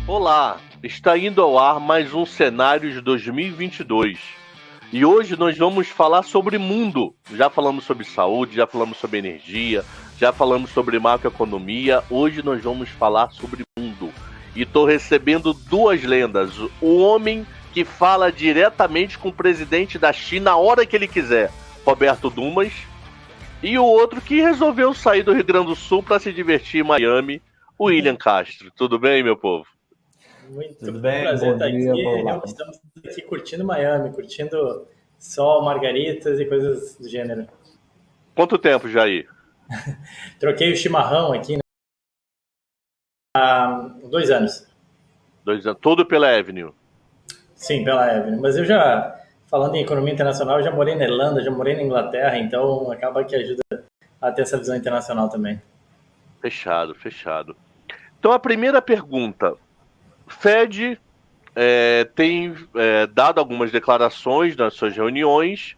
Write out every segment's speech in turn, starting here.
Olá, está indo ao ar mais um Cenários 2022 e hoje nós vamos falar sobre mundo. Já falamos sobre saúde, já falamos sobre energia, já falamos sobre macroeconomia. Hoje nós vamos falar sobre mundo e estou recebendo duas lendas: o homem que fala diretamente com o presidente da China a hora que ele quiser, Roberto Dumas, e o outro que resolveu sair do Rio Grande do Sul para se divertir em Miami, o William Castro. Tudo bem, meu povo? Tudo bem, prazer estar aqui. Estamos aqui curtindo Miami, curtindo sol, margaritas e coisas do gênero. Quanto tempo, Jair? Troquei o chimarrão aqui, né? Há 2 anos. 2 anos. Tudo pela Avenue? Sim, pela Avenue. Mas eu já, falando em economia internacional, eu já morei na Irlanda, já morei na Inglaterra, então acaba que ajuda a ter essa visão internacional também. Fechado. Então a primeira pergunta. Fed tem dado algumas declarações nas suas reuniões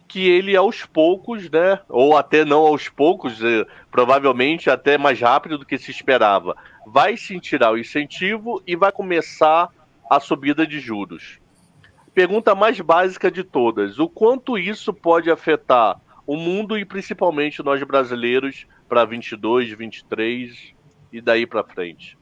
que ele aos poucos, né, ou até não aos poucos, provavelmente até mais rápido do que se esperava, vai sim tirar o incentivo e vai começar a subida de juros. Pergunta mais básica de todas: o quanto isso pode afetar o mundo e principalmente nós brasileiros para 22, 23 e daí para frente?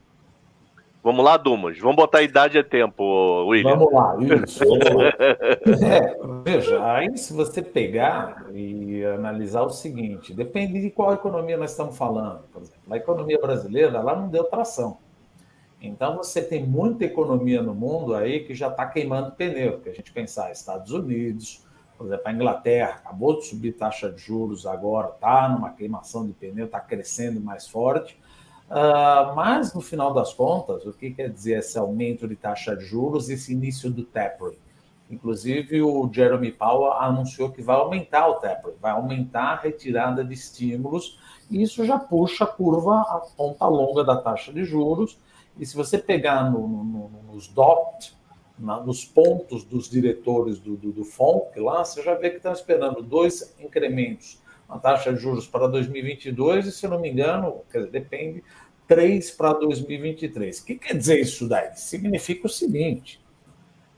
Vamos lá, Dumas. Vamos botar a idade a tempo, William. Vamos lá, isso. Vamos lá. Veja, aí se você pegar e analisar o seguinte, depende de qual economia nós estamos falando. Por exemplo, a economia brasileira, ela não deu tração. Então, você tem muita economia no mundo aí que já está queimando pneu. Que a gente pensar, Estados Unidos, por exemplo, a Inglaterra acabou de subir taxa de juros agora, está numa queimação de pneu, está crescendo mais forte. Mas, no final das contas, o que quer dizer esse aumento de taxa de juros, esse início do tapering? Inclusive, o Jeremy Powell anunciou que vai aumentar o tapering, vai aumentar a retirada de estímulos, e isso já puxa a curva, a ponta longa da taxa de juros. E se você pegar nos DOT, nos pontos dos diretores do FONC, lá, você já vê que estão esperando 2 incrementos na taxa de juros para 2022 e, se eu não me engano, quer dizer, depende, 3 para 2023. O que quer dizer isso daí? Significa o seguinte,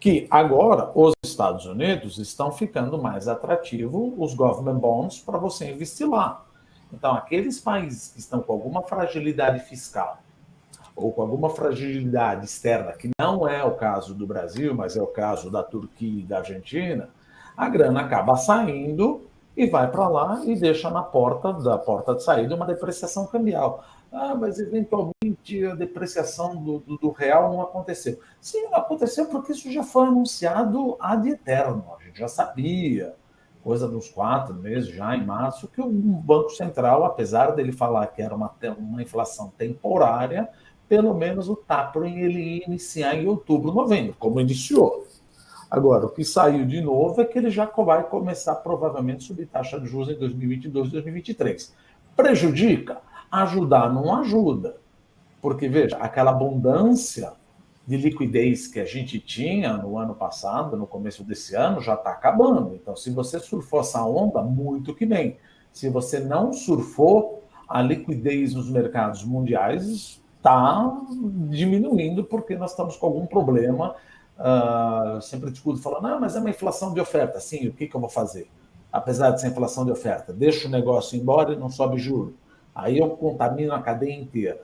que agora os Estados Unidos estão ficando mais atrativos os government bonds para você investir lá. Então, aqueles países que estão com alguma fragilidade fiscal ou com alguma fragilidade externa, que não é o caso do Brasil, mas é o caso da Turquia e da Argentina, a grana acaba saindo e vai para lá e deixa na porta de saída uma depreciação cambial. Mas eventualmente a depreciação do real não aconteceu. Sim, não aconteceu porque isso já foi anunciado ad eterno. A gente já sabia, coisa dos 4 meses, já em março, que o Banco Central, apesar dele falar que era uma inflação temporária, pelo menos o tapering ele ia iniciar em outubro, novembro, como iniciou. Agora, o que saiu de novo é que ele já vai começar provavelmente a subir taxa de juros em 2022 e 2023. Prejudica? Ajudar não ajuda. Porque, veja, aquela abundância de liquidez que a gente tinha no ano passado, no começo desse ano, já está acabando. Então, se você surfou essa onda, muito que bem. Se você não surfou, a liquidez nos mercados mundiais está diminuindo porque nós estamos com algum problema. Sempre discuto falando, mas é uma inflação de oferta. Sim, o que eu vou fazer? Apesar de ser inflação de oferta, deixo o negócio embora e não sobe juro. Aí eu contamino a cadeia inteira.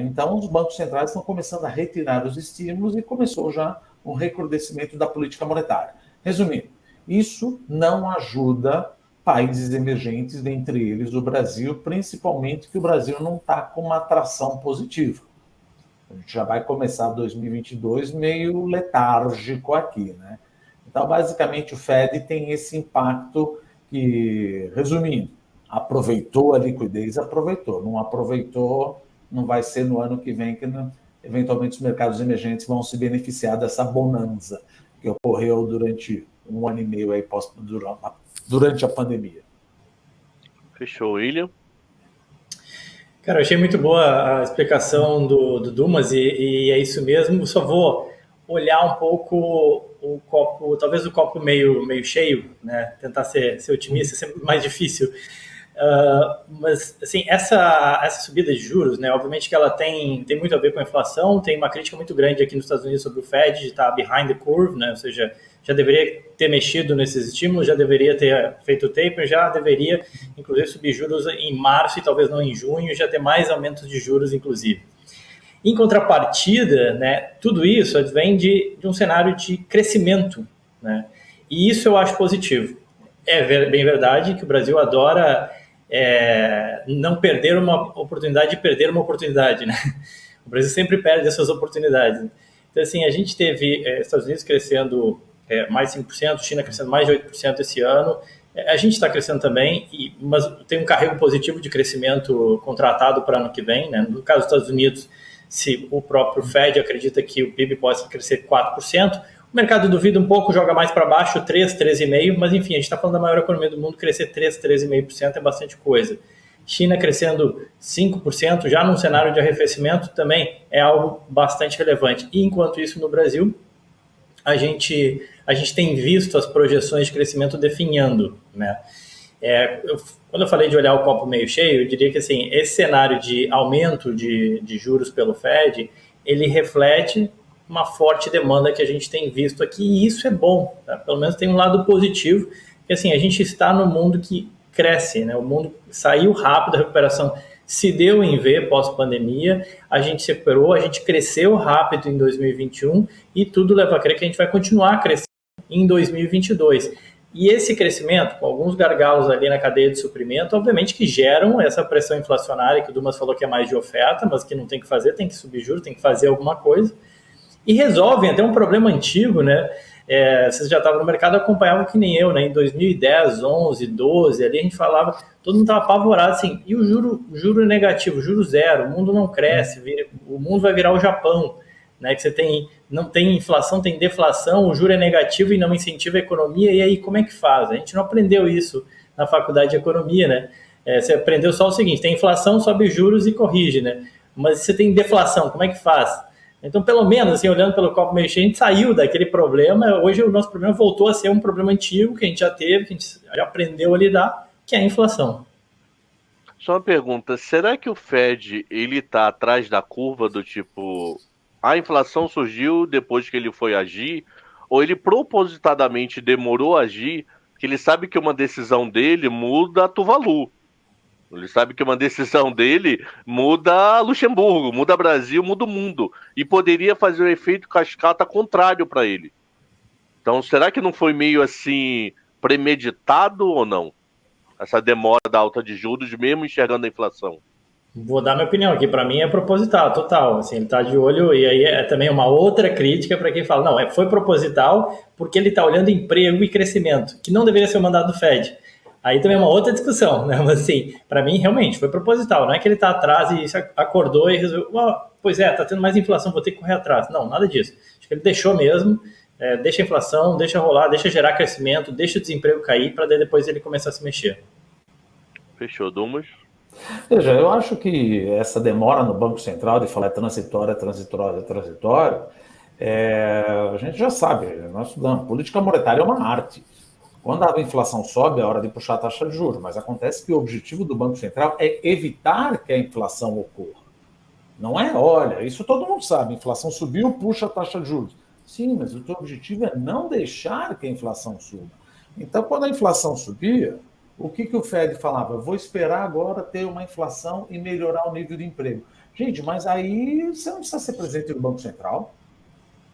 Então, os bancos centrais estão começando a retirar os estímulos e começou já um recrudescimento da política monetária. Resumindo, isso não ajuda países emergentes, dentre eles o Brasil, principalmente que o Brasil não está com uma atração positiva. A gente já vai começar 2022 meio letárgico aqui, né? Então, basicamente, o Fed tem esse impacto que, resumindo, aproveitou a liquidez, aproveitou. Não aproveitou, não vai ser no ano que vem que, eventualmente, os mercados emergentes vão se beneficiar dessa bonança que ocorreu durante 1 ano e meio aí, durante a pandemia. Fechou, William. Cara, eu achei muito boa a explicação do Dumas e é isso mesmo. Só vou olhar um pouco o copo, talvez o copo meio cheio, né? Tentar ser otimista é sempre mais difícil. Mas, assim, essa subida de juros, né, obviamente que ela tem muito a ver com a inflação, tem uma crítica muito grande aqui nos Estados Unidos sobre o Fed de estar behind the curve, né, ou seja, já deveria ter mexido nesses estímulos, já deveria ter feito o taper, já deveria, inclusive, subir juros em março e talvez não em junho, já ter mais aumentos de juros, inclusive. Em contrapartida, né, tudo isso advém de um cenário de crescimento, né, e isso eu acho positivo. É bem verdade que o Brasil adora não perder uma oportunidade de perder uma oportunidade, né? O Brasil sempre perde essas oportunidades. Então, assim, a gente teve Estados Unidos crescendo mais 5%, China crescendo mais de 8% esse ano. A gente está crescendo também, mas tem um carrego positivo de crescimento contratado para ano que vem, né? No caso dos Estados Unidos, se o próprio Fed acredita que o PIB possa crescer 4%, o mercado duvida um pouco, joga mais para baixo, 3, 3,5%, mas enfim, a gente está falando da maior economia do mundo, crescer 3, 3,5% é bastante coisa. China crescendo 5%, já num cenário de arrefecimento, também é algo bastante relevante. E enquanto isso, no Brasil, a gente tem visto as projeções de crescimento definhando, né? Quando eu falei de olhar o copo meio cheio, eu diria que assim, esse cenário de aumento de juros pelo Fed, ele reflete uma forte demanda que a gente tem visto aqui, e isso é bom, tá? Pelo menos tem um lado positivo, que assim, a gente está no mundo que cresce, né? O mundo saiu rápido, a recuperação se deu em V pós-pandemia, a gente se recuperou, a gente cresceu rápido em 2021 e tudo leva a crer que a gente vai continuar crescendo em 2022. E esse crescimento, com alguns gargalos ali na cadeia de suprimento, obviamente que geram essa pressão inflacionária, que o Dumas falou que é mais de oferta, mas que não tem que fazer, tem que subir juros, tem que fazer alguma coisa. E resolvem até um problema antigo, né? Vocês já estavam no mercado, acompanhavam que nem eu, né? Em 2010, 11, 12, ali a gente falava, todo mundo estava apavorado, assim, e o juro negativo, juro zero, o mundo não cresce, o mundo vai virar o Japão, né? Que não tem inflação, tem deflação, o juro é negativo e não incentiva a economia, e aí como é que faz? A gente não aprendeu isso na faculdade de economia, né? Você aprendeu só o seguinte, tem inflação, sobe juros e corrige, né? Mas se você tem deflação, como é que faz? Então, pelo menos, assim, olhando pelo copo meio cheio, a gente saiu daquele problema. Hoje o nosso problema voltou a ser um problema antigo que a gente já teve, que a gente já aprendeu a lidar, que é a inflação. Só uma pergunta, será que o Fed ele tá atrás da curva do tipo, a inflação surgiu depois que ele foi agir, ou ele propositadamente demorou a agir, que ele sabe que uma decisão dele muda a Tuvalu? Ele sabe que uma decisão dele muda Luxemburgo, muda Brasil, muda o mundo. E poderia fazer o efeito cascata contrário para ele. Então, será que não foi meio assim premeditado ou não? Essa demora da alta de juros, mesmo enxergando a inflação. Vou dar minha opinião aqui. Para mim é proposital, total. Assim, ele está de olho, e aí é também uma outra crítica para quem fala, não, foi proposital porque ele está olhando emprego e crescimento, que não deveria ser o mandado do Fed. Aí também é uma outra discussão, né? Mas assim, para mim realmente foi proposital. Não é que ele está atrás e acordou e resolveu, pois é, está tendo mais inflação, vou ter que correr atrás. Não, nada disso. Acho que ele deixou mesmo, deixa a inflação, deixa rolar, deixa gerar crescimento, deixa o desemprego cair para depois ele começar a se mexer. Fechou, Dumas? Veja, eu acho que essa demora no Banco Central de falar transitória, a gente já sabe, nós estudamos, política monetária é uma arte. Quando a inflação sobe, é hora de puxar a taxa de juros, mas acontece que o objetivo do Banco Central é evitar que a inflação ocorra. Não é, olha, isso todo mundo sabe, a inflação subiu, puxa a taxa de juros. Sim, mas o teu objetivo é não deixar que a inflação suba. Então, quando a inflação subia, o que o Fed falava? Eu vou esperar agora ter uma inflação e melhorar o nível de emprego. Gente, mas aí você não precisa ser presidente do Banco Central.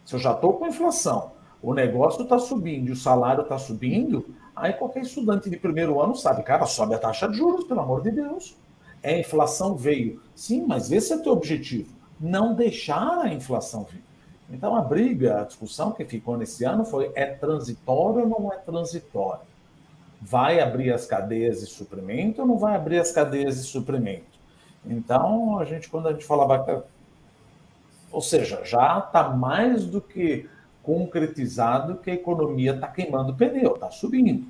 Se eu já estou com inflação, o negócio está subindo e o salário está subindo, aí qualquer estudante de primeiro ano sabe, cara, sobe a taxa de juros, pelo amor de Deus. A inflação veio. Sim, mas esse é o teu objetivo, não deixar a inflação vir. Então a briga, a discussão que ficou nesse ano foi, é transitório ou não é transitório? Vai abrir as cadeias de suprimento ou não vai abrir as cadeias de suprimento? Então, quando a gente falava... Ou seja, já está mais do que concretizado que a economia está queimando pneu, está subindo.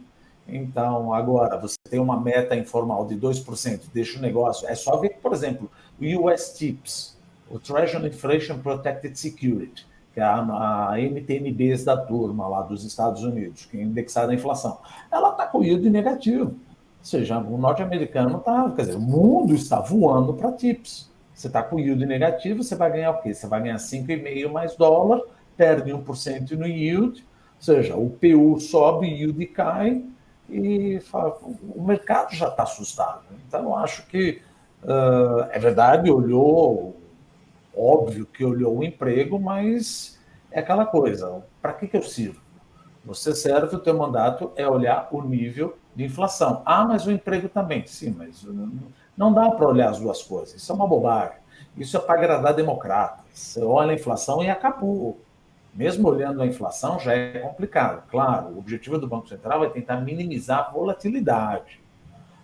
Então, agora, você tem uma meta informal de 2%, deixa o negócio... É só ver, por exemplo, o US TIPS, o Treasury Inflation Protected Security, que é a NTNBs da turma lá dos Estados Unidos, que é indexada à inflação. Ela está com yield negativo. Ou seja, o norte-americano está, quer dizer, o mundo está voando para TIPS. Você está com yield negativo, você vai ganhar o quê? Você vai ganhar 5,5 mais dólar, perde 1% no yield, ou seja, o PU sobe, o yield cai, e o mercado já está assustado. Então, eu acho que, é verdade, óbvio que olhou o emprego, mas é aquela coisa, para que eu sirvo? Você serve, o teu mandato é olhar o nível de inflação. Ah, mas o emprego também. Sim, mas não dá para olhar as duas coisas. Isso é uma bobagem. Isso é para agradar democratas. Você olha a inflação e acabou. Mesmo olhando a inflação, já é complicado. Claro, o objetivo do Banco Central é tentar minimizar a volatilidade.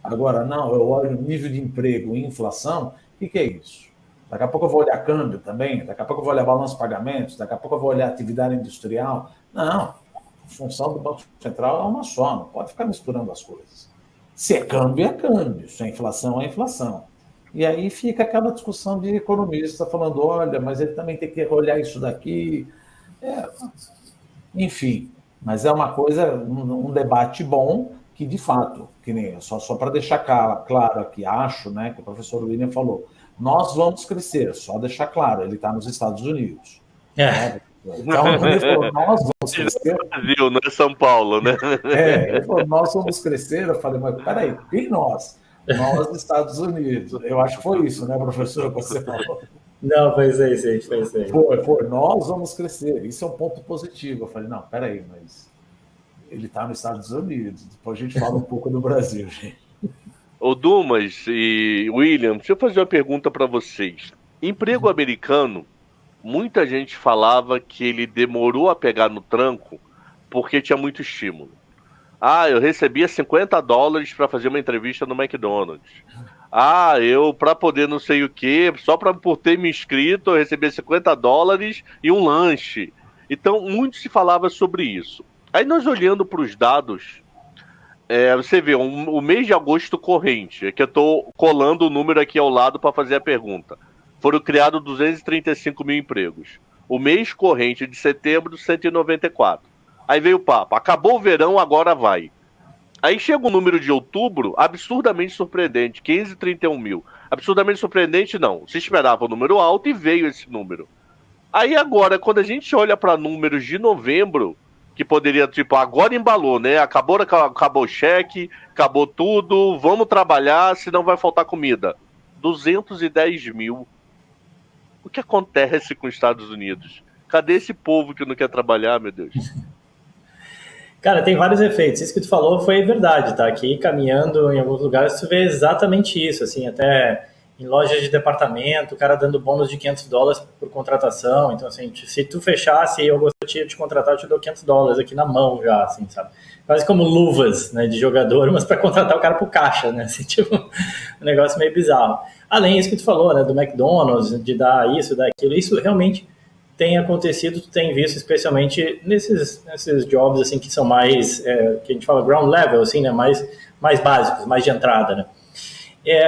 Agora, não, eu olho o nível de emprego e inflação, o que é isso? Daqui a pouco eu vou olhar câmbio também, daqui a pouco eu vou olhar balanço de pagamentos, daqui a pouco eu vou olhar atividade industrial. Não, a função do Banco Central é uma só, não pode ficar misturando as coisas. Se é câmbio, se é inflação, é inflação. E aí fica aquela discussão de economista falando, olha, mas ele também tem que olhar isso daqui. Enfim, mas é uma coisa, um debate bom que, de fato, que nem só para deixar claro aqui, acho, né, que o professor William falou, nós vamos crescer, só deixar claro, ele está nos Estados Unidos. Né? Então, ele falou, nós vamos crescer. Brasil, não é São Paulo, né? Ele falou, nós vamos crescer. Eu falei, mas peraí, quem nós? Nós, Estados Unidos. Eu acho que foi isso, né, professor, que você falou. Não, foi isso aí, gente, foi isso aí. Foi, nós vamos crescer. Isso é um ponto positivo. Eu falei, não, peraí, mas ele está nos Estados Unidos. Depois a gente fala um pouco do Brasil, gente. Ô Dumas e William, deixa eu fazer uma pergunta para vocês. Emprego americano, muita gente falava que ele demorou a pegar no tranco porque tinha muito estímulo. Ah, eu recebia $50 para fazer uma entrevista no McDonald's. Ah, eu, para poder não sei o quê, só por ter me inscrito, eu recebia $50 e um lanche. Então, muito se falava sobre isso. Aí nós olhando para os dados, você vê, o mês de agosto corrente, é que eu estou colando o número aqui ao lado para fazer a pergunta. Foram criados 235 mil empregos. O mês corrente de setembro, 194. Aí veio o papo, acabou o verão, agora vai. Aí chega o número de outubro, absurdamente surpreendente, 531 mil. Absurdamente surpreendente não, se esperava um número alto e veio esse número. Aí agora, quando a gente olha para números de novembro, que poderia, tipo, agora embalou, né? Acabou o cheque, acabou tudo, vamos trabalhar, senão vai faltar comida. 210 mil. O que acontece com os Estados Unidos? Cadê esse povo que não quer trabalhar, meu Deus? Cara, tem vários efeitos. Isso que tu falou foi verdade, tá? Aqui caminhando em alguns lugares, tu vê exatamente isso, assim, até em lojas de departamento, o cara dando bônus de $500 por contratação. Então, assim, se tu fechasse e eu gostaria de te contratar, eu te dou $500 aqui na mão já, assim, sabe? Quase como luvas, né, de jogador, mas para contratar o cara pro caixa, né? Assim, tipo, um negócio meio bizarro. Além disso que tu falou, né, do McDonald's, de dar isso, dar aquilo, isso realmente tem acontecido, tu tem visto, especialmente nesses jobs, assim, que são mais, que a gente fala ground level, assim, né, mais básicos, mais de entrada, né.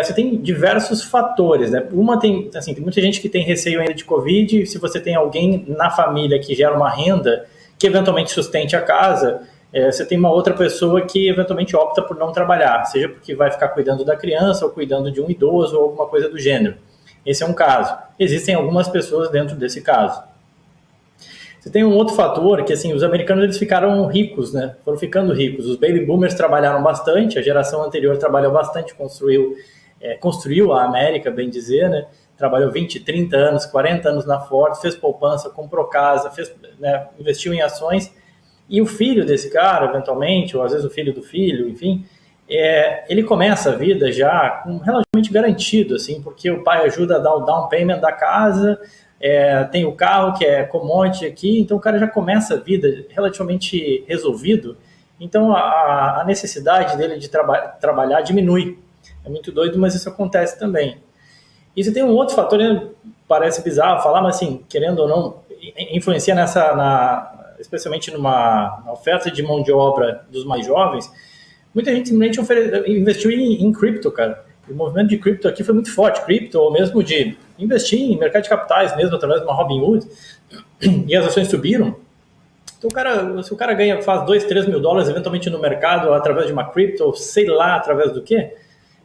Você tem diversos fatores, né? Tem muita gente que tem receio ainda de Covid. Se você tem alguém na família que gera uma renda que eventualmente sustente a casa, você tem uma outra pessoa que eventualmente opta por não trabalhar, seja porque vai ficar cuidando da criança ou cuidando de um idoso ou alguma coisa do gênero. Esse é um caso. Existem algumas pessoas dentro desse caso. Você tem um outro fator que, assim, os americanos eles ficaram ricos, né? Foram ficando ricos. Os baby boomers trabalharam bastante, a geração anterior trabalhou bastante, construiu a América, bem dizer, né? Trabalhou 20, 30 anos, 40 anos na Ford, fez poupança, comprou casa, investiu em ações. E o filho desse cara, eventualmente, ou às vezes o filho do filho, enfim, ele começa a vida já relativamente garantido, assim, porque o pai ajuda a dar o down payment da casa, tem o carro que é commodity aqui, então o cara já começa a vida relativamente resolvido, então a necessidade dele de trabalhar diminui. É muito doido, mas isso acontece também. E você tem um outro fator, né, parece bizarro falar, mas assim, querendo ou não, influencia especialmente numa oferta de mão de obra dos mais jovens. Muita gente simplesmente investiu em cripto, cara. O movimento de cripto aqui foi muito forte, cripto, ou mesmo de investir em mercado de capitais mesmo, através de uma Robinhood, e as ações subiram. Então, se o cara faz 2, 3 mil dólares eventualmente no mercado, através de uma cripto, ou sei lá, através do quê,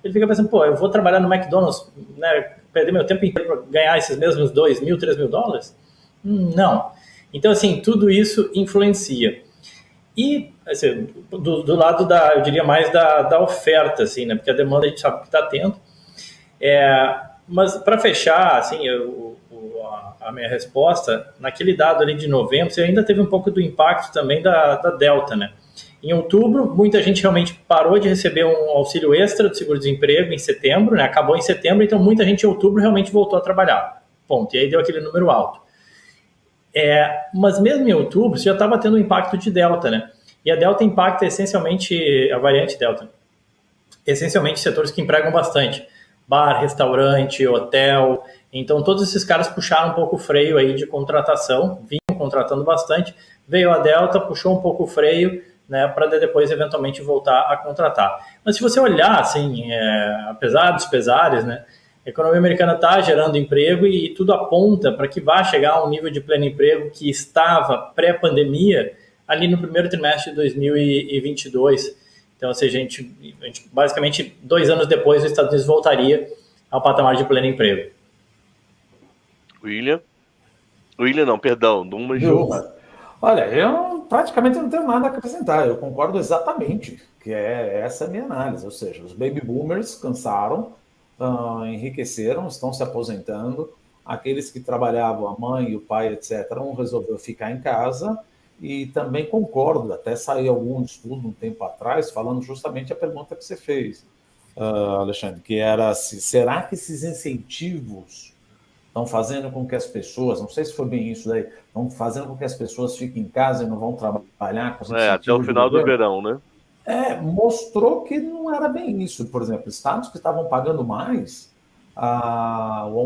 ele fica pensando, pô, eu vou trabalhar no McDonald's, né, perder meu tempo inteiro para ganhar esses mesmos 2 mil, 3 mil dólares? Não. Então, assim, tudo isso influencia. E, assim, do lado eu diria mais da oferta, assim, né, porque a demanda a gente sabe que está tendo. Mas, para fechar, assim, a minha resposta, naquele dado ali de novembro, você ainda teve um pouco do impacto também da Delta, né? Em outubro, muita gente realmente parou de receber um auxílio extra do seguro-desemprego em setembro, né? Acabou em setembro, então muita gente em outubro realmente voltou a trabalhar. Ponto. E aí deu aquele número alto. Mas mesmo em outubro, você já estava tendo um impacto de Delta, né? E a Delta impacta essencialmente, a variante Delta, essencialmente setores que empregam bastante. Bar, restaurante, hotel. Então, todos esses caras puxaram um pouco o freio aí de contratação, vinham contratando bastante. Veio a Delta, puxou um pouco o freio, né, para depois, eventualmente, voltar a contratar. Mas se você olhar, assim, apesar dos pesares, né, a economia americana está gerando emprego e tudo aponta para que vá chegar a um nível de pleno emprego que estava pré-pandemia ali no primeiro trimestre de 2022. Então, ou seja, a gente basicamente 2 anos depois os Estados Unidos voltaria ao patamar de pleno emprego. William não, perdão, Dumas. Olha, eu praticamente não tenho nada a acrescentar, eu concordo exatamente, que essa a minha análise, ou seja, os baby boomers cansaram, enriqueceram, estão se aposentando, aqueles que trabalhavam, a mãe e o pai, etc., resolveu ficar em casa, e também concordo, até saiu algum estudo um tempo atrás, falando justamente a pergunta que você fez, Alexandre, que era, será que esses incentivos estão fazendo com que as pessoas, não sei se foi bem isso daí, estão fazendo com que as pessoas fiquem em casa e não vão trabalhar com os incentivos até o final do verão, né? Mostrou que não era bem isso. Por exemplo, estados que estavam pagando mais, o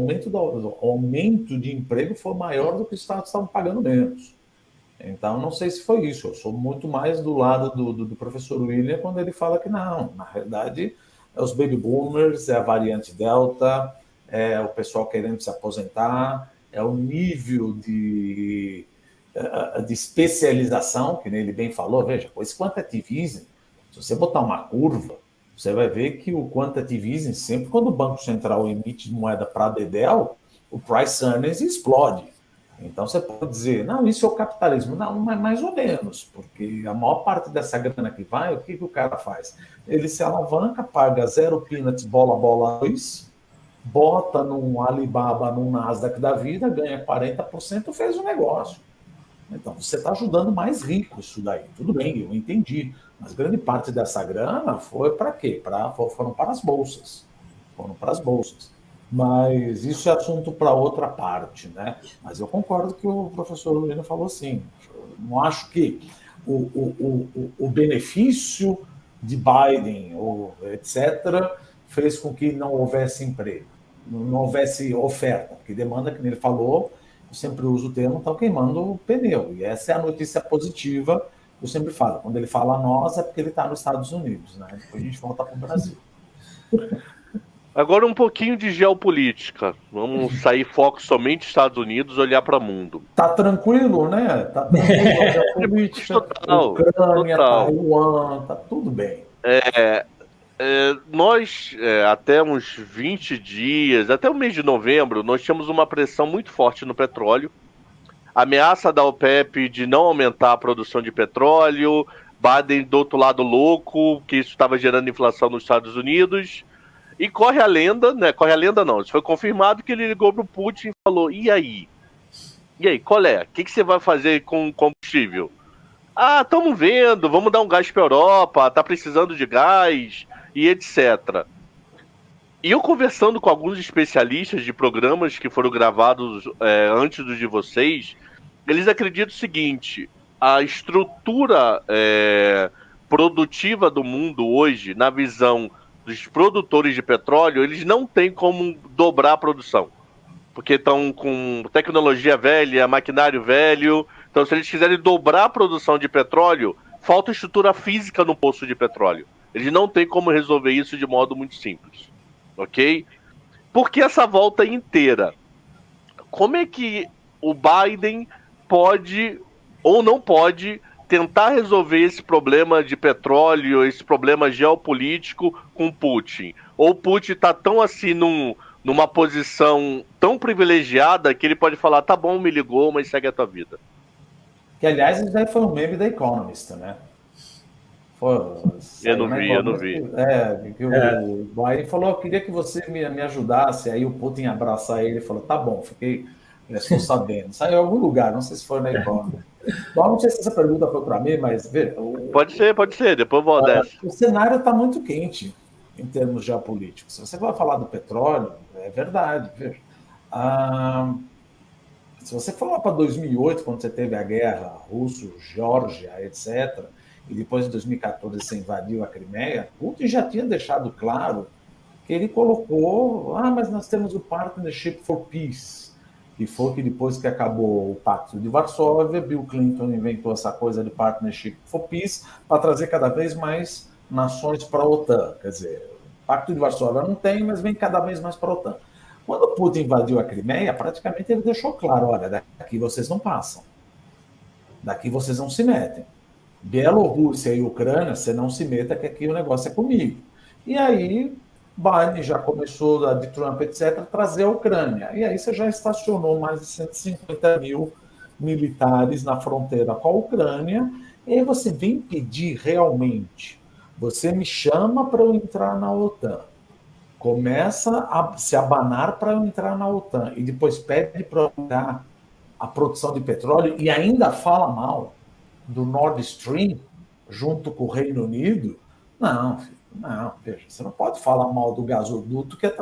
aumento de emprego foi maior do que os estados que estavam pagando menos. Então, não sei se foi isso. Eu sou muito mais do lado do professor William quando ele fala que não. Na realidade, é os baby boomers, é a variante Delta, é o pessoal querendo se aposentar, é o nível de especialização, que ele bem falou. Veja, esse quantitative, se você botar uma curva, você vai ver que o quantitative easing, sempre quando o Banco Central emite moeda para Dedel, o price earnings explode. Então você pode dizer, não, isso é o capitalismo. Não, mas mais ou menos, porque a maior parte dessa grana que vai, o que o cara faz? Ele se alavanca, paga 0 peanuts, bola 2, bota num Alibaba, num Nasdaq da vida, ganha 40%, fez o negócio. Então, você está ajudando mais rico isso daí. Tudo bem, eu entendi. Mas grande parte dessa grana foi para quê? Foram para as bolsas. Foram para as bolsas. Mas isso é assunto para outra parte, né? Mas eu concordo que o professor Lino falou assim. Eu não acho que o benefício de Biden, ou etc., fez com que não houvesse emprego, não houvesse oferta, porque demanda, que ele falou, eu sempre uso o termo, estão queimando o pneu. E essa é a notícia positiva, eu sempre falo. Quando ele fala nós, é porque ele está nos Estados Unidos, né? Depois a gente volta para o Brasil. Agora um pouquinho de geopolítica. Vamos sair foco somente nos Estados Unidos, olhar para o mundo. Tá tranquilo, né? Tá tranquilo a geopolítica, Ucrânia, Taiwan, tá tudo bem. Nós, até uns 20 dias, até o mês de novembro, nós tínhamos uma pressão muito forte no petróleo. Ameaça da OPEP de não aumentar a produção de petróleo, Biden do outro lado louco, que isso estava gerando inflação nos Estados Unidos. E corre a lenda, né? Corre a lenda não, isso foi confirmado, que ele ligou pro Putin e falou, e aí? E aí, qual é? O que você vai fazer com combustível? Estamos vendo, vamos dar um gás para a Europa, tá precisando de gás e etc. E eu conversando com alguns especialistas de programas que foram gravados antes dos de vocês, eles acreditam o seguinte, a estrutura produtiva do mundo hoje, na visão dos produtores de petróleo, eles não têm como dobrar a produção, porque estão com tecnologia velha, maquinário velho. Então, se eles quiserem dobrar a produção de petróleo, falta estrutura física no poço de petróleo. Eles não têm como resolver isso de modo muito simples, ok? Por que essa volta inteira? Como é que o Biden pode ou não pode tentar resolver esse problema de petróleo, esse problema geopolítico com Putin? Ou Putin está tão assim numa posição tão privilegiada que ele pode falar, tá bom, me ligou, mas segue a tua vida. Que, aliás, isso daí foi um meme da Economist, né? Eu não vi. Que o Biden falou, eu queria que você me ajudasse, aí o Putin abraçar ele e falou, tá bom, estou sabendo. Saiu em algum lugar, não sei se foi na Economist. Bom, não sei se essa pergunta foi para mim, mas veja, pode ser, depois eu vou dessa. O cenário está muito quente em termos geopolíticos. Se você vai falar do petróleo, é verdade, veja. Se você falar para 2008, quando você teve a guerra russo-Geórgia, etc., e depois em 2014 você invadiu a Crimeia, Putin já tinha deixado claro que ele colocou, mas nós temos o Partnership for Peace, que foi que depois que acabou o Pacto de Varsóvia, Bill Clinton inventou essa coisa de Partnership for Peace para trazer cada vez mais nações para a OTAN. Quer dizer, o Pacto de Varsóvia não tem, mas vem cada vez mais para a OTAN. Quando o Putin invadiu a Crimeia, praticamente ele deixou claro, olha, daqui vocês não passam, daqui vocês não se metem. Bielorrússia e Ucrânia, você não se meta, que aqui o negócio é comigo. E aí, Biden já começou, de Trump, etc., a trazer a Ucrânia. E aí você já estacionou mais de 150 mil militares na fronteira com a Ucrânia, e aí você vem pedir realmente, você me chama para eu entrar na OTAN, começa a se abanar para eu entrar na OTAN, e depois pede para eu a produção de petróleo, e ainda fala mal do Nord Stream, junto com o Reino Unido. Não, veja, você não pode falar mal do gasoduto que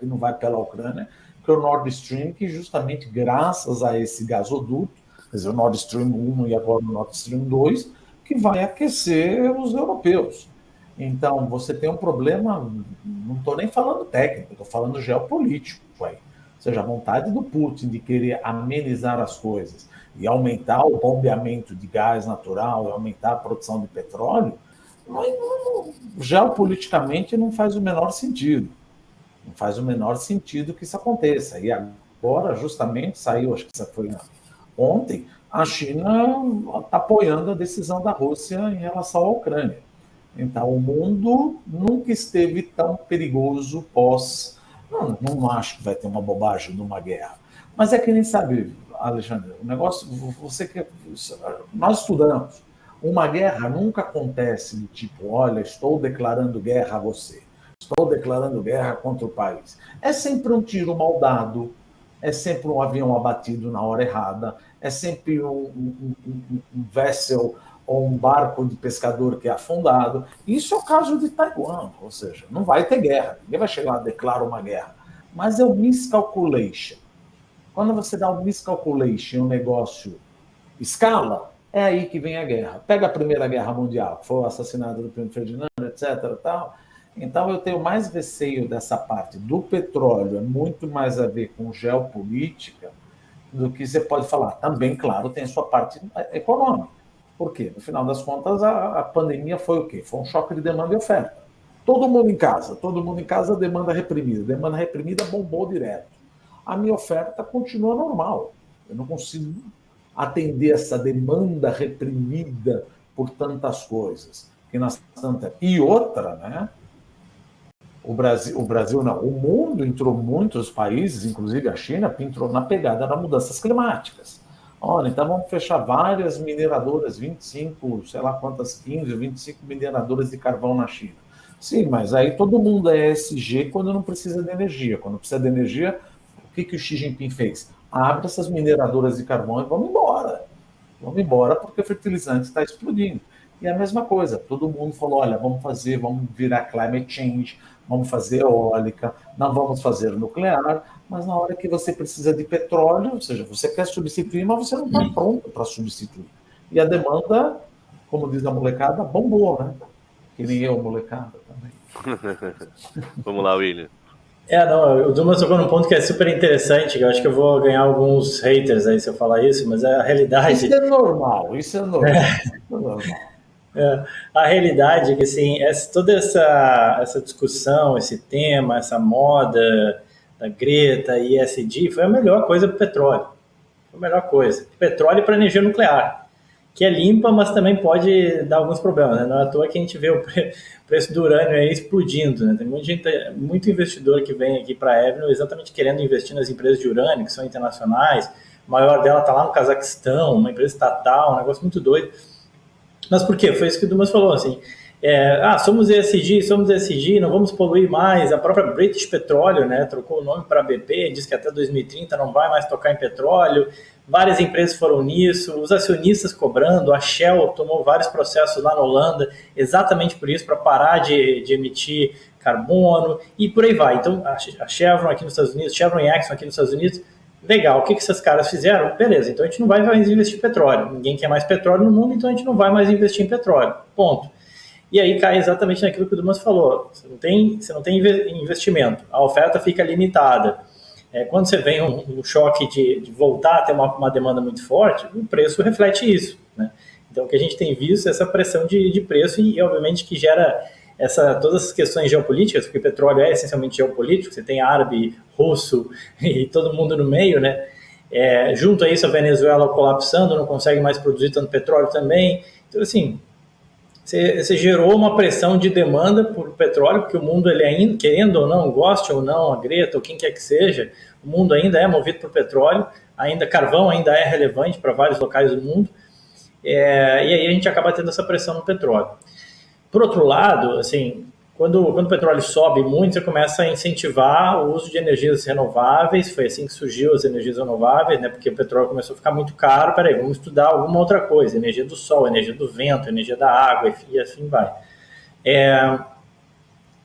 não vai pela Ucrânia, que é o Nord Stream, que justamente graças a esse gasoduto, quer dizer, o Nord Stream 1 e agora o Nord Stream 2, que vai aquecer os europeus. Então, você tem um problema, não estou nem falando técnico, estou falando geopolítico aí. Ou seja, a vontade do Putin de querer amenizar as coisas e aumentar o bombeamento de gás natural, e aumentar a produção de petróleo, geopoliticamente não faz o menor sentido. Não faz o menor sentido que isso aconteça. E agora, justamente, saiu, acho que isso foi ontem, a China está apoiando a decisão da Rússia em relação à Ucrânia. Então, o mundo nunca esteve tão perigoso pós... Não acho que vai ter uma bobagem numa guerra. Mas é que nem sabe, Alexandre, o negócio, nós estudamos. Uma guerra nunca acontece do tipo, olha, estou declarando guerra a você, estou declarando guerra contra o país. É sempre um tiro mal dado, é sempre um avião abatido na hora errada, é sempre um vessel ou um barco de pescador que é afundado. Isso é o caso de Taiwan, ou seja, não vai ter guerra, ninguém vai chegar lá e declarar uma guerra, mas é o miscalculation. Quando você dá um miscalculation, um negócio escala, é aí que vem a guerra. Pega a Primeira Guerra Mundial, que foi o assassinato do Primo Ferdinando, etc. Tal. Então, eu tenho mais receio dessa parte do petróleo, é muito mais a ver com geopolítica, do que você pode falar. Também, claro, tem a sua parte econômica. Por quê? No final das contas, a pandemia foi o quê? Foi um choque de demanda e oferta. Todo mundo em casa, demanda reprimida bombou direto. A minha oferta continua normal. Eu não consigo atender essa demanda reprimida por tantas coisas. E outra, né? O Brasil não, o mundo entrou, muitos países, inclusive a China, entrou na pegada das mudanças climáticas. Olha, então vamos fechar várias mineradoras, 25, sei lá quantas, 15 ou 25 mineradoras de carvão na China. Sim, mas aí todo mundo é ESG quando não precisa de energia. Quando precisa de energia, o que o Xi Jinping fez? Abre essas mineradoras de carvão e vamos embora. Vamos embora porque o fertilizante está explodindo. E a mesma coisa, todo mundo falou, olha, vamos virar climate change, vamos fazer eólica, não vamos fazer nuclear, mas na hora que você precisa de petróleo, ou seja, você quer substituir, mas você não está pronto para substituir. E a demanda, como diz a molecada, bombou, né? Que nem eu, molecada, também. Vamos lá, William. O Dumas tocou num ponto que é super interessante, que eu acho que eu vou ganhar alguns haters aí se eu falar isso, mas é a realidade... Isso é normal. A realidade é que, assim, toda essa discussão, esse tema, essa moda da Greta e ESG foi a melhor coisa para o petróleo. Foi a melhor coisa. Petróleo para energia nuclear. que é limpa, mas também pode dar alguns problemas, né? Não é à toa que a gente vê o preço do urânio aí explodindo, né? Tem muita gente, muito investidor que vem aqui para a Evno exatamente querendo investir nas empresas de urânio, que são internacionais. A maior dela está lá no Cazaquistão, uma empresa estatal, um negócio muito doido. Mas por quê? Foi isso que o Dumas falou, assim, somos ESG, não vamos poluir mais. A própria British Petroleum, né, trocou o nome para BP, diz que até 2030 não vai mais tocar em petróleo. Várias empresas foram nisso, os acionistas cobrando, a Shell tomou vários processos lá na Holanda, exatamente por isso, para parar de emitir carbono, e por aí vai. Então, a Chevron aqui nos Estados Unidos, Chevron e Exxon aqui nos Estados Unidos, legal, o que esses caras fizeram? Beleza, então a gente não vai mais investir em petróleo. Ninguém quer mais petróleo no mundo, então a gente não vai mais investir em petróleo. Ponto. E aí cai exatamente naquilo que o Dumas falou. Você não tem investimento, a oferta fica limitada. Quando você vem um choque de voltar a ter uma demanda muito forte, o preço reflete isso, né? Então, o que a gente tem visto é essa pressão de preço e, obviamente, que gera todas as questões geopolíticas, porque petróleo é essencialmente geopolítico, você tem árabe, russo e todo mundo no meio, né? Junto a isso, a Venezuela colapsando, não consegue mais produzir tanto petróleo também. Então, assim, você gerou uma pressão de demanda por petróleo, porque o mundo, ele ainda, querendo ou não, goste ou não, a Greta ou quem quer que seja, o mundo ainda é movido por petróleo, carvão ainda é relevante para vários locais do mundo, e aí a gente acaba tendo essa pressão no petróleo. Por outro lado, assim, quando o petróleo sobe muito, você começa a incentivar o uso de energias renováveis. Foi assim que surgiu as energias renováveis, né? Porque o petróleo começou a ficar muito caro. Peraí, vamos estudar alguma outra coisa: energia do sol, energia do vento, energia da água, e assim vai.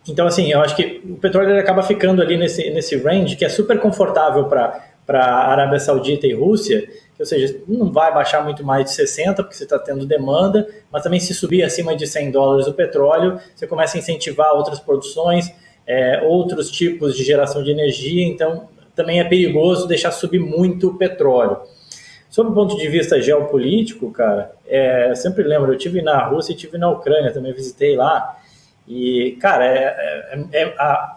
Então, assim, eu acho que o petróleo ele acaba ficando ali nesse range que é super confortável para Arábia Saudita e Rússia, ou seja, não vai baixar muito mais de 60, porque você está tendo demanda, mas também se subir acima de $100 o petróleo, você começa a incentivar outras produções, outros tipos de geração de energia, então também é perigoso deixar subir muito o petróleo. Sob o ponto de vista geopolítico, cara, eu sempre lembro, eu estive na Rússia e estive na Ucrânia, também visitei lá, e, cara,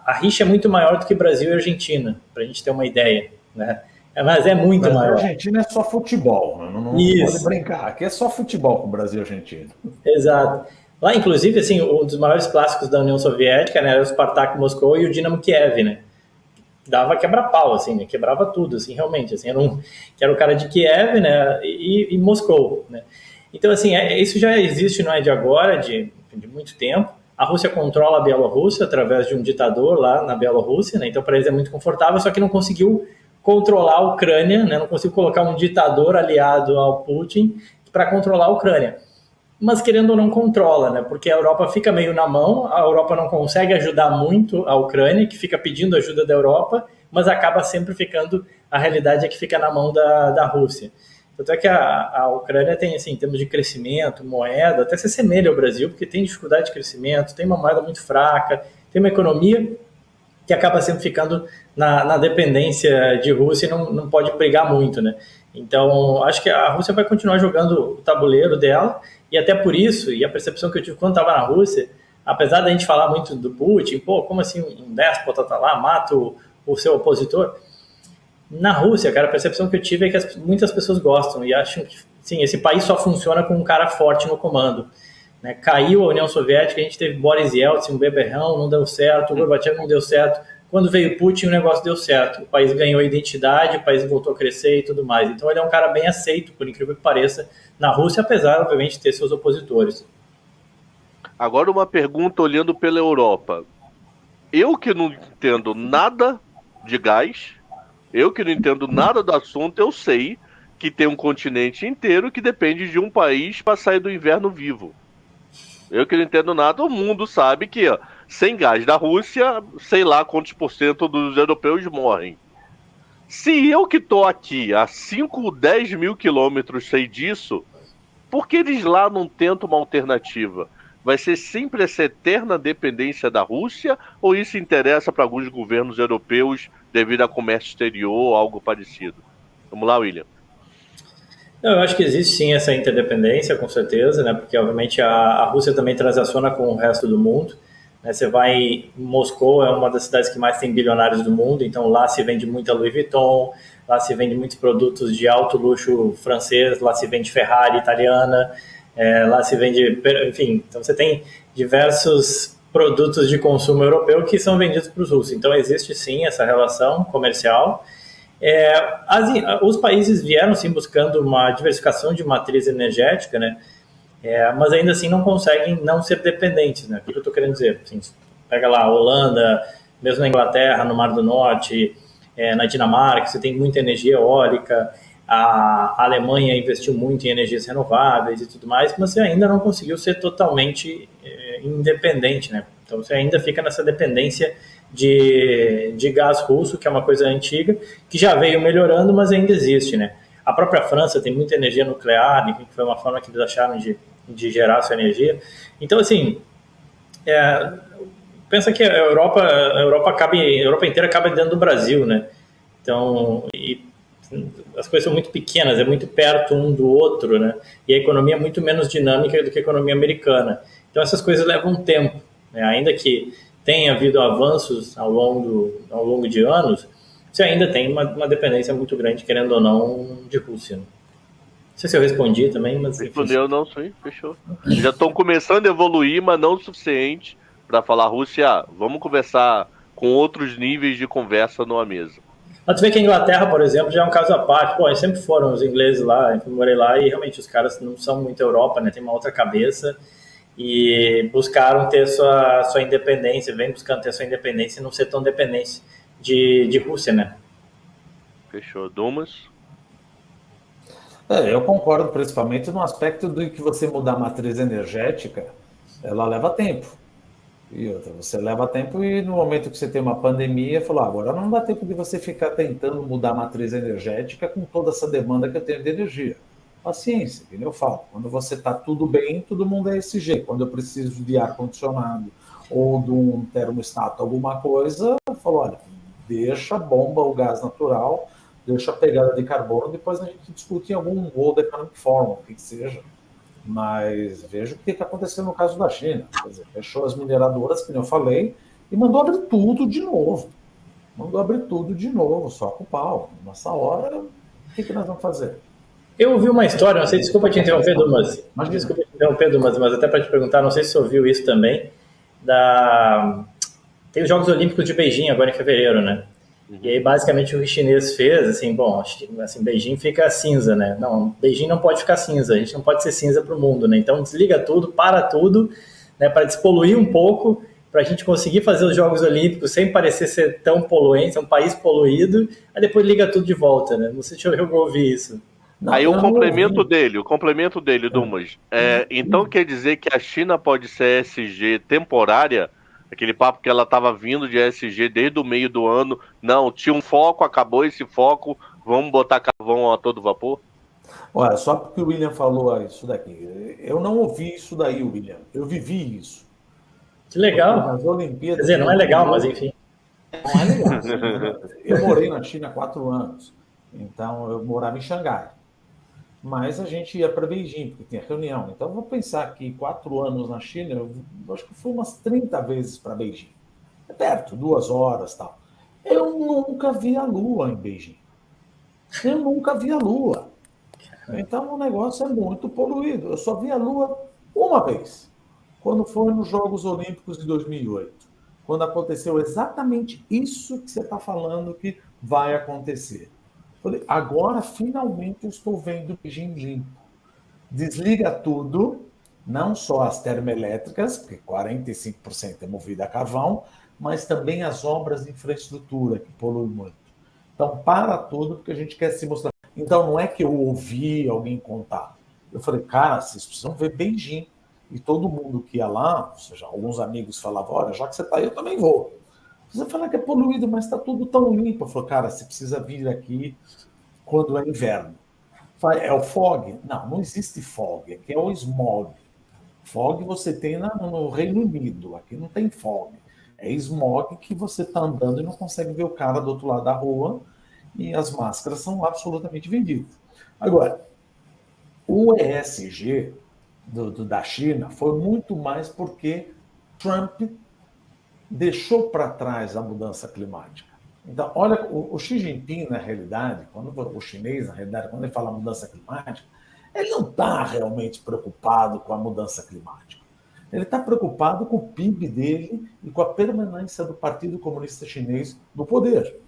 a rixa é muito maior do que Brasil e Argentina, para a gente ter uma ideia, né? Mas é muito maior. A Argentina é só futebol, não pode brincar. Aqui é só futebol com o Brasil e Argentina. Exato. Lá, inclusive, assim, um dos maiores clássicos da União Soviética, né, era o Spartak Moscou e o Dinamo Kiev, né? Dava quebra-pau, assim, né? Quebrava tudo, assim, realmente. Assim, era o cara de Kiev, né, e Moscou, né? Então, assim, isso já existe, não é de agora, de muito tempo. A Rússia controla a Bielorrússia através de um ditador lá na Bielorrússia, né? Então, para eles é muito confortável, só que não conseguiu controlar a Ucrânia, né? Não conseguiu colocar um ditador aliado ao Putin para controlar a Ucrânia. Mas, querendo ou não, controla, né? Porque a Europa fica meio na mão, a Europa não consegue ajudar muito a Ucrânia, que fica pedindo ajuda da Europa, mas acaba sempre ficando, a realidade é que fica na mão da Rússia. Tanto é que a Ucrânia tem, assim, em termos de crescimento, moeda, até se assemelha ao Brasil, porque tem dificuldade de crescimento, tem uma moeda muito fraca, tem uma economia que acaba sempre ficando na dependência de Rússia e não pode brigar muito, né? Então, acho que a Rússia vai continuar jogando o tabuleiro dela, e até por isso, e a percepção que eu tive quando estava na Rússia, apesar da gente falar muito do Putin, como assim um déspota tá lá, mata o seu opositor? Na Rússia, cara, a percepção que eu tive é que muitas pessoas gostam e acham que, sim, esse país só funciona com um cara forte no comando, né? Caiu a União Soviética, a gente teve Boris Yeltsin, um beberrão, não deu certo, o Gorbachev não deu certo. Quando veio Putin, o negócio deu certo. O país ganhou identidade, o país voltou a crescer e tudo mais. Então ele é um cara bem aceito, por incrível que pareça, na Rússia, apesar, obviamente, de ter seus opositores. Agora uma pergunta olhando pela Europa. Eu que não entendo nada de gás, eu que não entendo nada do assunto, eu sei que tem um continente inteiro que depende de um país para sair do inverno vivo. Eu que não entendo nada, o mundo sabe que sem gás da Rússia, sei lá quantos % dos europeus morrem. Se eu que estou aqui a 5, 10 mil quilômetros sei disso, por que eles lá não tentam uma alternativa? Vai ser sempre essa eterna dependência da Rússia, ou isso interessa para alguns governos europeus devido a comércio exterior ou algo parecido? Vamos lá, William. Eu acho que existe sim essa interdependência, com certeza, né? Porque obviamente a Rússia também transaciona com o resto do mundo. né? Você vai em Moscou, é uma das cidades que mais tem bilionários do mundo, então lá se vende muita Louis Vuitton, lá se vende muitos produtos de alto luxo francês, lá se vende Ferrari italiana, lá se vende, enfim, então você tem diversos produtos de consumo europeu que são vendidos para os russos. Então existe sim essa relação comercial. Os países vieram sim buscando uma diversificação de matriz energética, né? Mas ainda assim não conseguem não ser dependentes, né? O que eu estou querendo dizer? Assim, pega lá a Holanda, mesmo na Inglaterra, no Mar do Norte, na Dinamarca, você tem muita energia eólica, a Alemanha investiu muito em energias renováveis e tudo mais, mas você ainda não conseguiu ser totalmente independente, né? Então você ainda fica nessa dependência de gás russo, que é uma coisa antiga, que já veio melhorando, mas ainda existe, né? A própria França tem muita energia nuclear, que foi uma forma que eles acharam de gerar sua energia. Então, assim, pensa que a Europa inteira cabe dentro do Brasil, né? Então, as coisas são muito pequenas, é muito perto um do outro, né? E a economia é muito menos dinâmica do que a economia americana. Então, essas coisas levam tempo, né? Ainda que tenha havido avanços ao longo de anos, você ainda tem uma dependência muito grande, querendo ou não, de Rússia. Não sei se eu respondi também, mas... Respondeu, não, sim, fechou. Já estão começando a evoluir, mas não o suficiente para falar, Rússia, vamos conversar com outros níveis de conversa numa mesa. Mas tu vê que a Inglaterra, por exemplo, já é um caso à parte. Pô, eles sempre foram os ingleses lá, eu morei lá, e realmente os caras não são muito Europa, né? Tem uma outra cabeça, e buscaram ter sua independência, vem buscando ter sua independência e não ser tão dependente de Rússia, né? Fechou. Dumas? Eu concordo principalmente no aspecto de que você mudar a matriz energética, ela leva tempo. E outra, você leva tempo e no momento que você tem uma pandemia, falou, agora não dá tempo de você ficar tentando mudar a matriz energética com toda essa demanda que eu tenho de energia. Paciência, que nem eu falo. Quando você está tudo bem, todo mundo é SG. Quando eu preciso de ar-condicionado ou de um termostato, alguma coisa, eu falo, olha, deixa a bomba, o gás natural, deixa a pegada de carbono, depois a gente discute em algum World Economic Forum, o que seja. Mas veja o que está acontecendo no caso da China. Quer dizer, fechou as mineradoras, como eu falei, e mandou abrir tudo de novo. Só com o pau. Nessa hora, o que nós vamos fazer? Eu ouvi uma história, não sei, desculpa te interromper, Dumas. Imagina. Mas até para te perguntar, não sei se você ouviu isso também, tem os Jogos Olímpicos de Beijing agora em fevereiro, né? E aí, basicamente, o que o chinês fez, assim, bom, assim, Beijing fica cinza, né? Não, Beijing não pode ficar cinza, a gente não pode ser cinza para o mundo, né? Então, desliga tudo, para tudo, né, para despoluir um pouco, para a gente conseguir fazer os Jogos Olímpicos sem parecer ser tão poluente, um país poluído, aí depois liga tudo de volta, né? Não sei se eu ouvi isso. Não, aí o complemento dele, Dumas, então quer dizer que a China pode ser SG temporária? Aquele papo que ela estava vindo de SG desde o meio do ano. Não, tinha um foco, acabou esse foco, vamos botar carvão a todo vapor? Olha, só porque o William falou isso daqui. Eu não ouvi isso daí, William. Eu vivi isso. Que legal. Nas Olimpíadas, quer dizer, não é legal, mas enfim. Não é legal. Eu morei na China há 4 anos. Então, eu morava em Xangai. Mas a gente ia para Beijing, porque tinha reunião. Então, vou pensar que 4 anos na China, eu acho que fui umas 30 vezes para Beijing. É perto, 2 horas e tal. Eu nunca vi a Lua em Beijing. Então, o negócio é muito poluído. Eu só vi a Lua uma vez, quando foi nos Jogos Olímpicos de 2008. Quando aconteceu exatamente isso que você está falando que vai acontecer. Falei, agora, finalmente, eu estou vendo Beijing limpo. Desliga tudo, não só as termoelétricas, porque 45% é movida a carvão, mas também as obras de infraestrutura, que poluem muito. Então, para tudo, porque a gente quer se mostrar. Então, não é que eu ouvi alguém contar. Eu falei, cara, vocês precisam ver Beijing. E todo mundo que ia lá, ou seja, alguns amigos falavam, olha, já que você está aí, eu também vou. Você fala que é poluído, mas está tudo tão limpo. Eu falei, cara, você precisa vir aqui quando é inverno. É o fog? Não existe fog. Aqui é o smog. Fog você tem no Reino Unido. Aqui não tem fog. É smog que você está andando e não consegue ver o cara do outro lado da rua e as máscaras são absolutamente vendidas. Agora, o ESG da China foi muito mais porque Trump deixou para trás a mudança climática. Então, olha, o Xi Jinping, na realidade, o chinês, na realidade, quando ele fala mudança climática, ele não está realmente preocupado com a mudança climática. Ele está preocupado com o PIB dele e com a permanência do Partido Comunista Chinês no poder.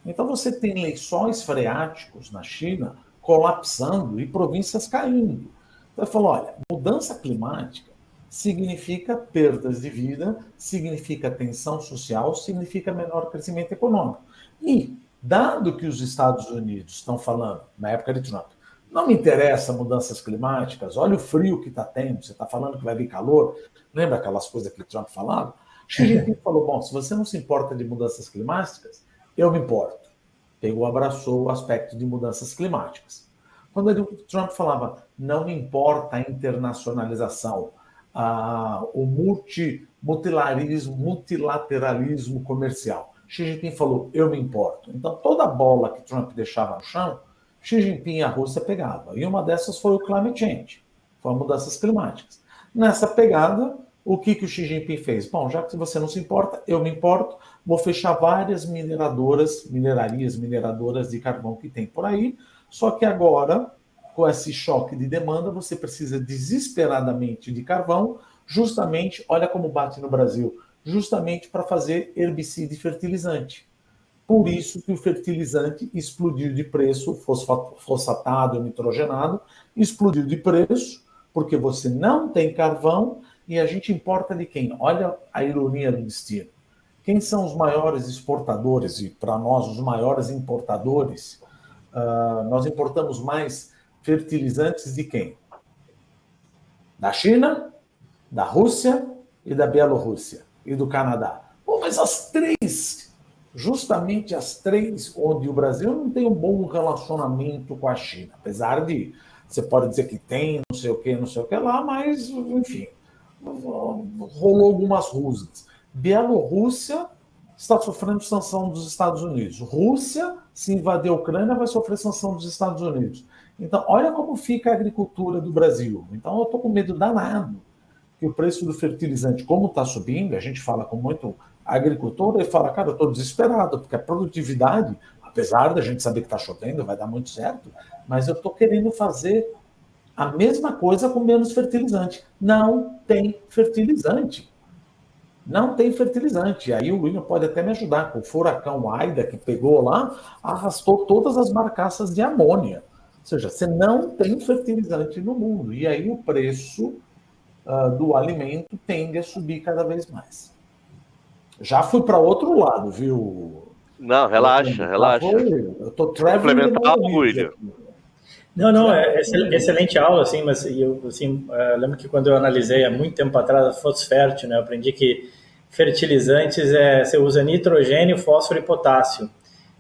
Então, você tem lençóis freáticos na China colapsando e províncias caindo. Então, ele falou, olha, mudança climática significa perdas de vida, significa tensão social, significa menor crescimento econômico. E, dado que os Estados Unidos estão falando, na época de Trump, não me interessa mudanças climáticas, olha o frio que está tendo, você está falando que vai vir calor, lembra aquelas coisas que o Trump falava? Xi Jinping falou, bom, se você não se importa de mudanças climáticas, eu me importo. Pegou, abraçou o aspecto de mudanças climáticas. Quando o Trump falava, não me importa a internacionalização, o multilateralismo comercial. Xi Jinping falou, eu me importo. Então, toda a bola que Trump deixava no chão, Xi Jinping e a Rússia pegava. E uma dessas foi o climate change, foram mudanças climáticas. Nessa pegada, o que o Xi Jinping fez? Bom, já que você não se importa, eu me importo, vou fechar várias mineradoras de carvão que tem por aí, só que agora, com esse choque de demanda, você precisa desesperadamente de carvão, justamente, olha como bate no Brasil, justamente para fazer herbicida e fertilizante. Por isso que o fertilizante explodiu de preço, fosfatado e nitrogenado, explodiu de preço, porque você não tem carvão e a gente importa de quem? Olha a ironia do destino. Quem são os maiores exportadores e, para nós, os maiores importadores? Nós importamos mais fertilizantes de quem? Da China, da Rússia e da Bielorrússia e do Canadá. Pô, mas as três, justamente as três, onde o Brasil não tem um bom relacionamento com a China, apesar de, você pode dizer que tem, não sei o que lá, mas, enfim, rolou algumas rusgas. Bielorrússia está sofrendo sanção dos Estados Unidos. Rússia, se invadir a Ucrânia, vai sofrer sanção dos Estados Unidos. Então, olha como fica a agricultura do Brasil. Então, eu estou com medo danado que o preço do fertilizante, como está subindo, a gente fala com muito agricultor, ele fala, cara, eu estou desesperado, porque a produtividade, apesar da gente saber que está chovendo, vai dar muito certo, mas eu estou querendo fazer a mesma coisa com menos fertilizante. Não tem fertilizante. Não tem fertilizante. Aí o William pode até me ajudar, com o furacão Aida que pegou lá, arrastou todas as barcaças de amônia. Ou seja, você não tem fertilizante no mundo. E aí o preço do alimento tende a subir cada vez mais. Já fui para outro lado, viu? Não, relaxa. Eu estou traveling. William. Não, é excelente aula, assim, mas eu assim, lembro que quando eu analisei há muito tempo atrás a fosfértil, né, eu aprendi que fertilizantes você usa nitrogênio, fósforo e potássio.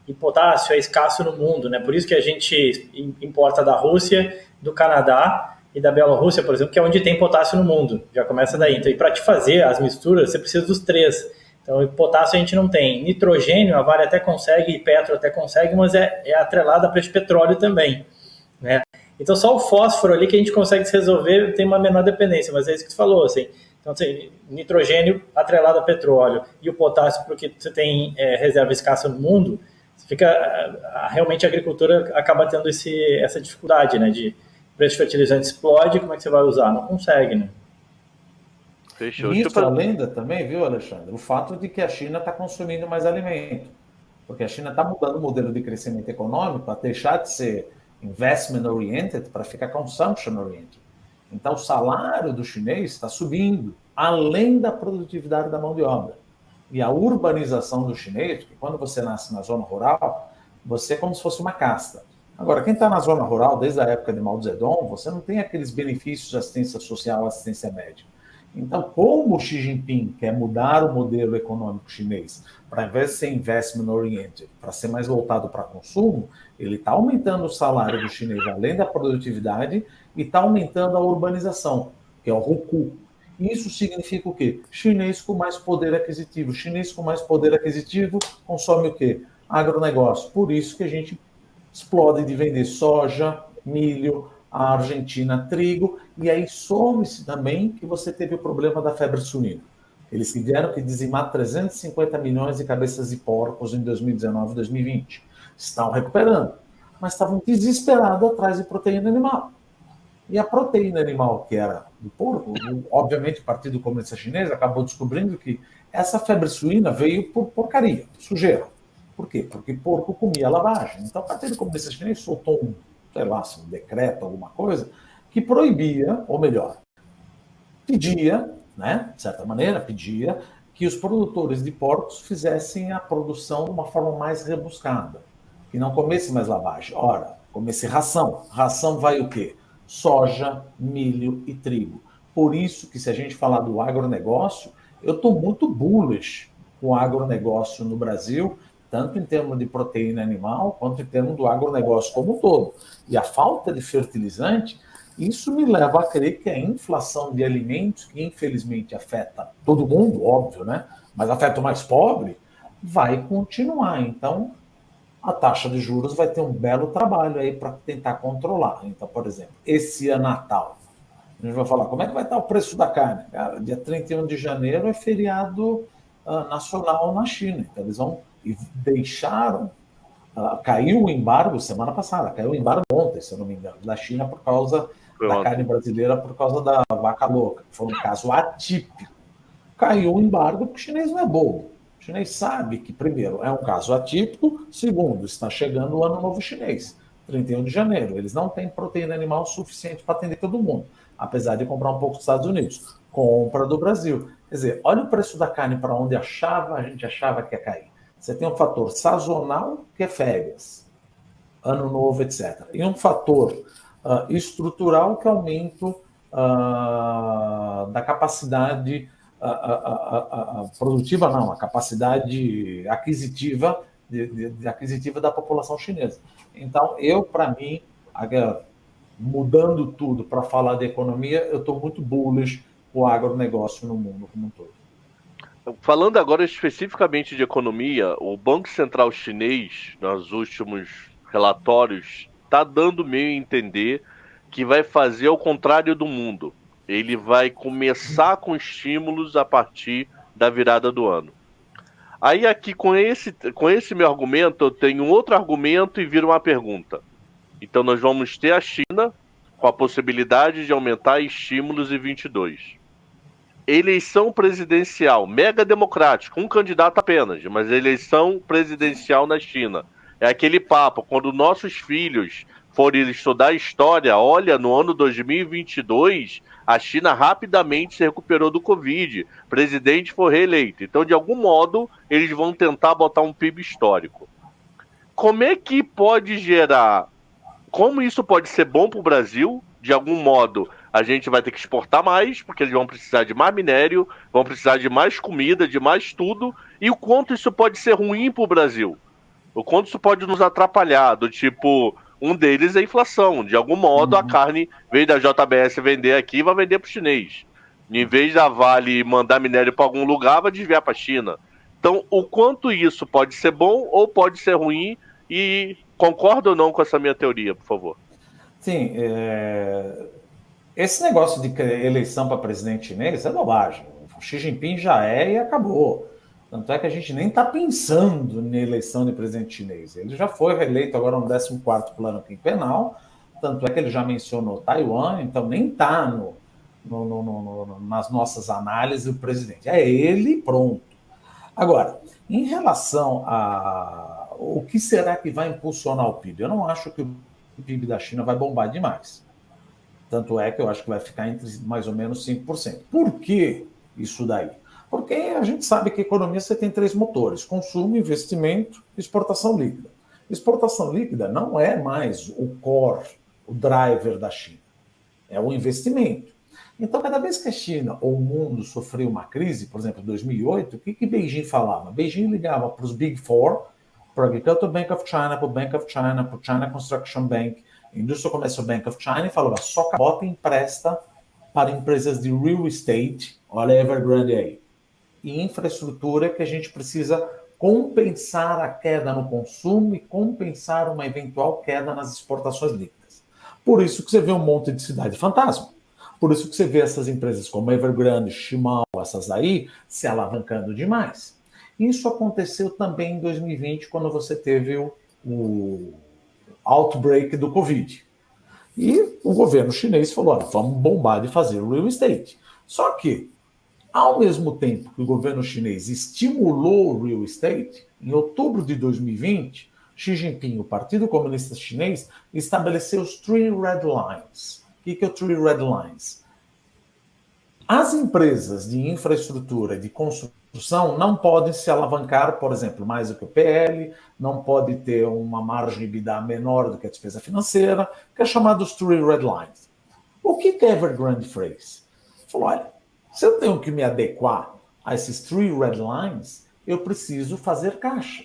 E potássio é escasso no mundo, né? Por isso que a gente importa da Rússia, do Canadá e da Bielorrússia, por exemplo, que é onde tem potássio no mundo. Já começa daí. Então, e para te fazer as misturas, você precisa dos três. Então, potássio a gente não tem. Nitrogênio, a Vale até consegue, e Petro até consegue, mas é atrelado a preço de petróleo também, né? Então, só o fósforo ali que a gente consegue se resolver tem uma menor dependência, mas é isso que você falou, assim. Então, assim, nitrogênio atrelado a petróleo e o potássio, porque você tem reserva escassa no mundo, realmente a agricultura acaba tendo essa dificuldade, né? De preço de fertilizante explode, como é que você vai usar? Não consegue, né? Fechou. Isso além também, viu, Alexandre? O fato de que a China está consumindo mais alimento. Porque a China está mudando o modelo de crescimento econômico para deixar de ser investment oriented para ficar consumption oriented. Então, o salário do chinês está subindo, além da produtividade da mão de obra. E a urbanização do chinês, porque quando você nasce na zona rural, você é como se fosse uma casta. Agora, quem está na zona rural, desde a época de Mao Zedong, você não tem aqueles benefícios de assistência social, assistência médica. Então, como o Xi Jinping quer mudar o modelo econômico chinês, para ao invés de ser investment oriented, para ser mais voltado para consumo, ele está aumentando o salário do chinês, além da produtividade, e está aumentando a urbanização, que é o Hukou. Isso significa o quê? Chinês com mais poder aquisitivo. Chinês com mais poder aquisitivo consome o quê? Agronegócio. Por isso que a gente explode de vender soja, milho, a Argentina trigo, e aí some-se também que você teve o problema da febre suína. Eles tiveram que dizimar 350 milhões de cabeças de porcos em 2019 e 2020. Estão recuperando, mas estavam desesperados atrás de proteína animal. E a proteína animal, que era do porco, obviamente o Partido Comunista Chinês acabou descobrindo que essa febre suína veio por porcaria, sujeira. Por quê? Porque porco comia lavagem. Então o Partido Comunista Chinês soltou um decreto, alguma coisa, que proibia, ou melhor, pedia, né, de certa maneira, pedia que os produtores de porcos fizessem a produção de uma forma mais rebuscada, que não comesse mais lavagem. Ora, comesse ração. Ração vai o quê? Soja, milho e trigo. Por isso que se a gente falar do agronegócio, eu estou muito bullish com o agronegócio no Brasil, tanto em termos de proteína animal, quanto em termos do agronegócio como um todo. E a falta de fertilizante, isso me leva a crer que a inflação de alimentos, que infelizmente afeta todo mundo, óbvio, né? Mas afeta o mais pobre, vai continuar. Então, a taxa de juros vai ter um belo trabalho aí para tentar controlar. Então, por exemplo, esse ano Natal, a gente vai falar, como é que vai estar o preço da carne? Cara, dia 31 de janeiro é feriado nacional na China. Então, eles vão e deixaram, caiu o embargo semana passada, caiu o embargo ontem, se eu não me engano, da China por causa da carne brasileira, por causa da vaca louca. Foi um caso atípico. Caiu o embargo porque o chinês não é bobo. O chinês sabe que, primeiro, é um caso atípico, segundo, está chegando o Ano Novo Chinês, 31 de janeiro. Eles não têm proteína animal suficiente para atender todo mundo, apesar de comprar um pouco dos Estados Unidos. Compra do Brasil. Quer dizer, olha o preço da carne para onde a gente achava que ia cair. Você tem um fator sazonal, que é férias, Ano Novo, etc. E um fator estrutural, que é aumento da capacidade produtiva, não, a capacidade aquisitiva aquisitiva da população chinesa. Então, para mim, mudando tudo para falar de economia, eu estou muito bullish com o agronegócio no mundo como um todo. Falando agora especificamente de economia, o Banco Central Chinês, nos últimos relatórios, está dando meio a entender que vai fazer ao contrário do mundo. Ele vai começar com estímulos a partir da virada do ano. Aí aqui, com esse meu argumento, eu tenho outro argumento e vira uma pergunta. Então nós vamos ter a China com a possibilidade de aumentar estímulos em 22. Eleição presidencial, mega democrática, um candidato apenas, mas eleição presidencial na China. É aquele papo, quando nossos filhos forem estudar história, olha, no ano 2022, a China rapidamente se recuperou do Covid, o presidente foi reeleito. Então, de algum modo, eles vão tentar botar um PIB histórico. Como é que pode gerar, como isso pode ser bom para o Brasil? De algum modo, a gente vai ter que exportar mais, porque eles vão precisar de mais minério, vão precisar de mais comida, de mais tudo, e o quanto isso pode ser ruim para o Brasil. O quanto isso pode nos atrapalhar, do tipo, um deles é a inflação. De algum modo, a carne, em vez da JBS vender aqui, vai vender para o chinês. Em vez da Vale mandar minério para algum lugar, vai desviar para a China. Então, o quanto isso pode ser bom ou pode ser ruim, e concorda ou não com essa minha teoria, por favor? Sim, esse negócio de eleição para presidente chinês é bobagem. O Xi Jinping já é e acabou. Tanto é que a gente nem está pensando na eleição de presidente chinês. Ele já foi reeleito agora no 14º plano quinquenal, tanto é que ele já mencionou Taiwan, então nem está nas nossas análises o presidente. É ele, pronto. Agora, em relação a o que será que vai impulsionar o PIB? Eu não acho que o PIB da China vai bombar demais. Tanto é que eu acho que vai ficar entre mais ou menos 5%. Por que isso daí? Porque a gente sabe que a economia você tem 3 motores: consumo, investimento e exportação líquida. Exportação líquida não é mais o core, o driver da China. É o investimento. Então, cada vez que a China ou o mundo sofreu uma crise, por exemplo, em 2008, o que Beijing falava? Beijing ligava para os Big Four, para o Agricultural Bank of China, para o Bank of China, para o China Construction Bank, Industrial Commercial Bank of China, e falava: só bota e empresta para empresas de real estate, olha a Evergrande aí, e infraestrutura, que a gente precisa compensar a queda no consumo e compensar uma eventual queda nas exportações líquidas. Por isso que você vê um monte de cidade fantasma. Por isso que você vê essas empresas como Evergrande, Shimao, como essas aí, se alavancando demais. Isso aconteceu também em 2020, quando você teve o outbreak do Covid. E o governo chinês falou, olha, vamos bombar de fazer real estate. Só que, ao mesmo tempo que o governo chinês estimulou o real estate, em outubro de 2020, Xi Jinping, o Partido Comunista Chinês, estabeleceu os Three Red Lines. O que é o Three Red Lines? As empresas de infraestrutura e de construção não podem se alavancar, por exemplo, mais do que o PL, não pode ter uma margem de EBITDA menor do que a despesa financeira, que é chamado os Three Red Lines. O que a Evergrande fez? Falou, olha, se eu tenho que me adequar a esses Three Red Lines, eu preciso fazer caixa.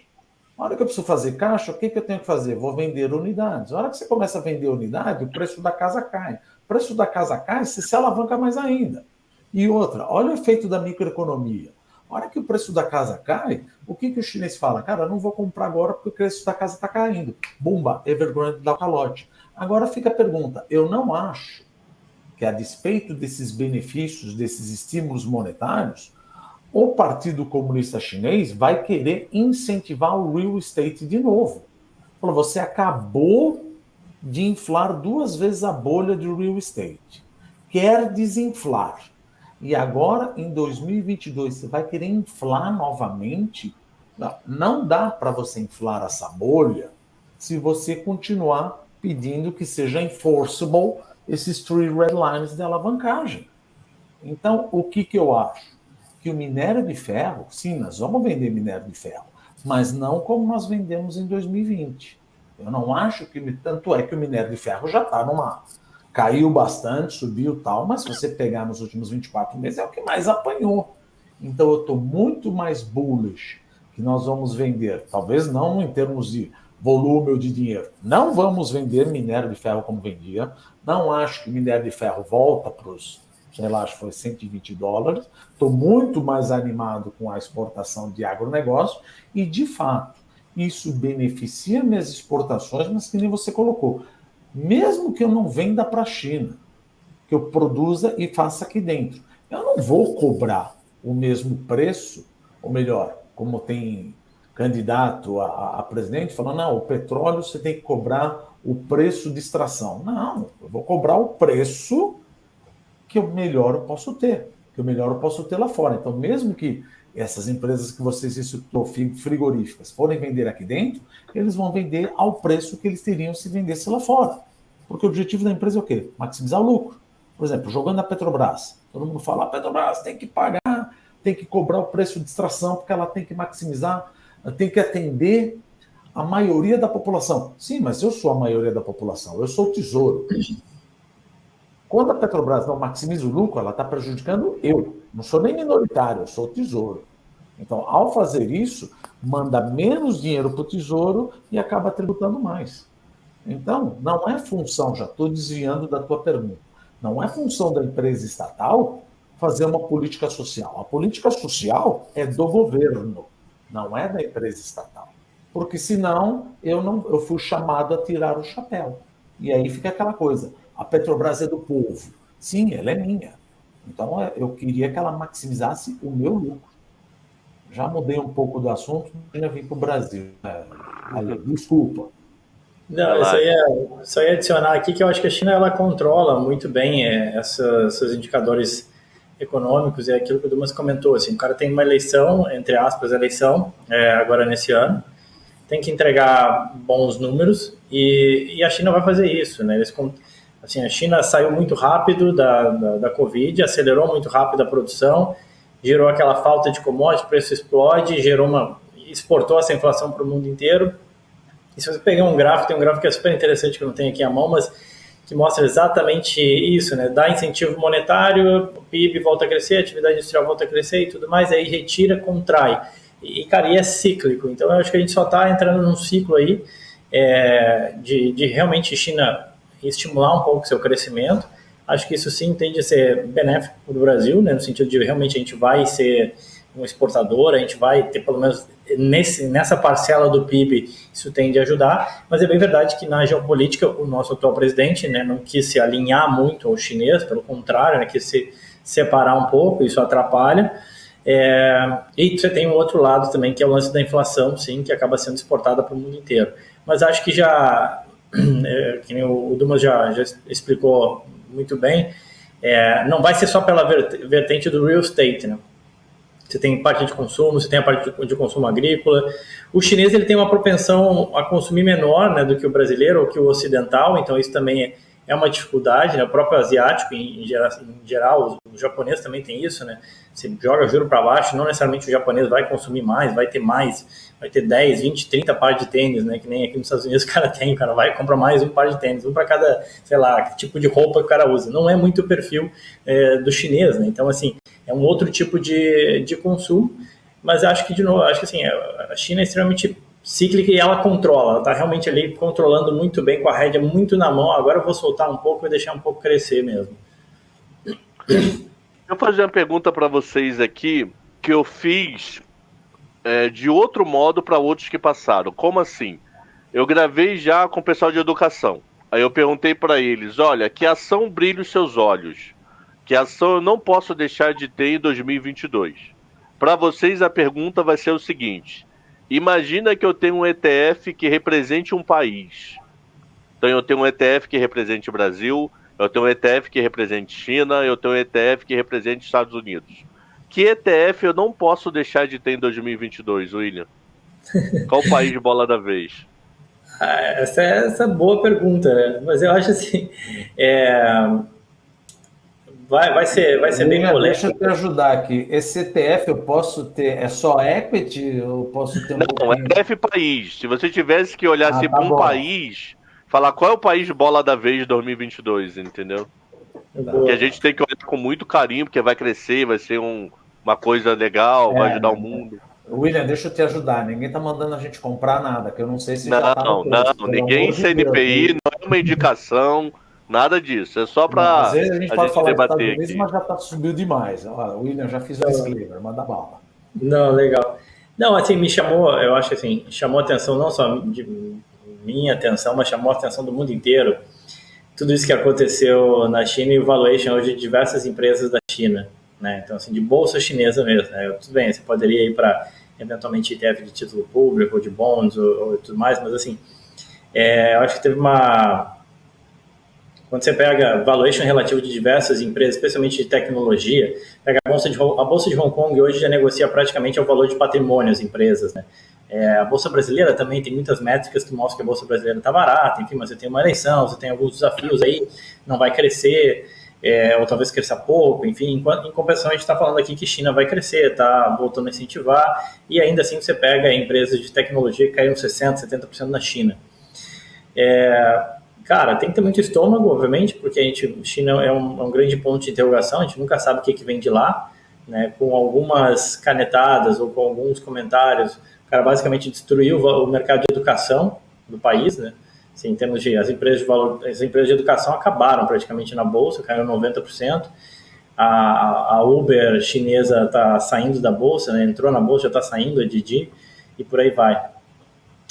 Na hora que eu preciso fazer caixa, o que eu tenho que fazer? Vou vender unidades. Na hora que você começa a vender unidade, o preço da casa cai. O preço da casa cai, você se alavanca mais ainda. E outra, olha o efeito da microeconomia. Na hora que o preço da casa cai, o que o chinês fala? Cara, eu não vou comprar agora porque o preço da casa está caindo. Bumba, Evergrande dá o calote. Agora fica a pergunta, eu não acho que a despeito desses benefícios, desses estímulos monetários, o Partido Comunista Chinês vai querer incentivar o real estate de novo. Falou, você acabou de inflar 2 vezes a bolha de real estate. Quer desinflar. E agora, em 2022, você vai querer inflar novamente? Não dá para você inflar essa bolha se você continuar pedindo que seja enforceable esses Three Red Lines de alavancagem. Então, o que eu acho? Que o minério de ferro, sim, nós vamos vender minério de ferro, mas não como nós vendemos em 2020. Eu não acho que... Tanto é que o minério de ferro já está numa... Caiu bastante, subiu tal, mas se você pegar nos últimos 24 meses, é o que mais apanhou. Então, eu estou muito mais bullish que nós vamos vender, talvez não em termos de volume ou de dinheiro. Não vamos vender minério de ferro como vendia. Não acho que minério de ferro volta para os, sei lá, acho que foi $120. Estou muito mais animado com a exportação de agronegócio e, de fato, isso beneficia minhas exportações, mas que nem você colocou. Mesmo que eu não venda para a China, que eu produza e faça aqui dentro. Eu não vou cobrar o mesmo preço, ou melhor, como tem candidato a presidente falando, não, o petróleo você tem que cobrar o preço de extração. Não, eu vou cobrar o preço que o melhor eu posso ter, lá fora. Então, mesmo que essas empresas que vocês citou, frigoríficas, forem vender aqui dentro, eles vão vender ao preço que eles teriam se vendesse lá fora. Porque o objetivo da empresa é o quê? Maximizar o lucro. Por exemplo, jogando a Petrobras. Todo mundo fala, a Petrobras tem que pagar, tem que cobrar o preço de extração, porque ela tem que maximizar, tem que atender a maioria da população. Sim, mas eu sou a maioria da população, eu sou o tesouro. Quando a Petrobras não maximiza o lucro, ela está prejudicando eu. Não sou nem minoritário, eu sou o tesouro. Então, ao fazer isso, manda menos dinheiro para o tesouro e acaba tributando mais. Então, não é função, já estou desviando da tua pergunta, não é função da empresa estatal fazer uma política social. A política social é do governo, não é da empresa estatal. Porque senão eu fui chamado a tirar o chapéu. E aí fica aquela coisa, a Petrobras é do povo. Sim, ela é minha. Então, eu queria que ela maximizasse o meu lucro. Já mudei um pouco do assunto, já vim para o Brasil. Desculpa. Não, só ia adicionar aqui que eu acho que a China ela controla muito bem esses indicadores econômicos, é aquilo que o Dumas comentou. Assim, o cara tem uma eleição, entre aspas, agora nesse ano, tem que entregar bons números e a China vai fazer isso, né? A China saiu muito rápido da Covid, acelerou muito rápido a produção, gerou aquela falta de commodity, o preço explode, exportou essa inflação para o mundo inteiro. E se você pegar um gráfico, tem um gráfico que é super interessante, que eu não tenho aqui à mão, mas que mostra exatamente isso, né? Dá incentivo monetário, o PIB volta a crescer, a atividade industrial volta a crescer e tudo mais, aí retira, contrai. E, cara, é cíclico. Então, eu acho que a gente só está entrando num ciclo aí de realmente China estimular um pouco o seu crescimento. Acho que isso sim tende a ser benéfico para o Brasil, né, no sentido de realmente a gente vai ser um exportador, a gente vai ter pelo menos nessa parcela do PIB, isso tende a ajudar, mas é bem verdade que na geopolítica o nosso atual presidente, né, não quis se alinhar muito ao chinês, pelo contrário, né, quis se separar um pouco, isso atrapalha. E você tem um outro lado também, que é o lance da inflação, sim, que acaba sendo exportada para o mundo inteiro. Mas acho que já, que nem o Dumas já explicou muito bem, não vai ser só pela vertente do real estate, né? Você tem parte de consumo, você tem a parte de consumo agrícola. O chinês ele tem uma propensão a consumir menor, né, do que o brasileiro ou que o ocidental, então isso também é uma dificuldade, né? O próprio asiático, em geral, o japonês também tem isso, né? Você joga juro para baixo, não necessariamente o japonês vai consumir mais, vai ter 10, 20, 30 pares de tênis, né? Que nem aqui nos Estados Unidos o cara vai e compra mais um par de tênis, um para cada, sei lá, tipo de roupa que o cara usa. Não é muito o perfil do chinês, né? Então, assim, é um outro tipo de consumo, mas acho que, de novo, assim, a China é extremamente cíclica e ela controla, ela está realmente ali controlando muito bem, com a rédea muito na mão. Agora eu vou soltar um pouco e deixar um pouco crescer mesmo. Eu vou fazer uma pergunta para vocês aqui, que eu fiz de outro modo para outros que passaram. Como assim? Eu gravei já com o pessoal de educação. Aí eu perguntei para eles, olha, que ação brilha os seus olhos? Que ação eu não posso deixar de ter em 2022? Para vocês a pergunta vai ser o seguinte: imagina que eu tenho um ETF que represente um país. Então eu tenho um ETF que represente o Brasil, eu tenho um ETF que represente China, eu tenho um ETF que represente Estados Unidos. Que ETF eu não posso deixar de ter em 2022, William? Qual o país de bola da vez? Essa é boa pergunta, né? Mas eu acho assim, vai ser bem polêmico. Deixa eu te ajudar aqui. Esse ETF eu posso ter, é só equity? Eu posso ter um Não, ETF país. Se você tivesse que olhar para um país, falar qual é o país de bola da vez de 2022, entendeu? Que a gente tem que olhar com muito carinho, porque vai crescer, vai ser uma coisa legal, vai ajudar o mundo. William, deixa eu te ajudar. Ninguém tá mandando a gente comprar nada, que eu não sei se não, já tá no preço. Não, ninguém CNPI, não é uma indicação, nada disso. É só para a gente pode falar debater aqui. Mas já subiu demais. Ó, William, já fiz o disclaimer, manda bala. Não, legal. Não, assim, eu acho assim, chamou a atenção não só de minha atenção, mas chamou a atenção do mundo inteiro. Tudo isso que aconteceu na China e o valuation hoje de diversas empresas da China, né? Então, assim, de bolsa chinesa mesmo, né? Tudo bem, você poderia ir para, eventualmente, ETF de título público, ou de bonds, ou tudo mais, mas, assim, eu acho que teve quando você pega valuation relativo de diversas empresas, especialmente de tecnologia, pega a Bolsa de Hong Kong hoje já negocia praticamente ao valor de patrimônio as empresas, né? A Bolsa Brasileira também tem muitas métricas que mostram que a Bolsa Brasileira está barata, enfim, mas você tem uma eleição, você tem alguns desafios aí, não vai crescer, ou talvez cresça pouco, enfim, em compensação a gente está falando aqui que China vai crescer, está voltando a incentivar, e ainda assim você pega empresas de tecnologia que caíram 60%, 70% na China. Cara, tem que ter muito estômago, obviamente, porque China é um grande ponto de interrogação, a gente nunca sabe o que vem de lá, né? Com algumas canetadas ou com alguns comentários, o cara basicamente destruiu o mercado de educação do país, né? Assim, em termos de as empresas de educação acabaram praticamente na bolsa, caíram 90%. A Uber chinesa está saindo da bolsa, né? Entrou na bolsa, já está saindo, a Didi, e por aí vai.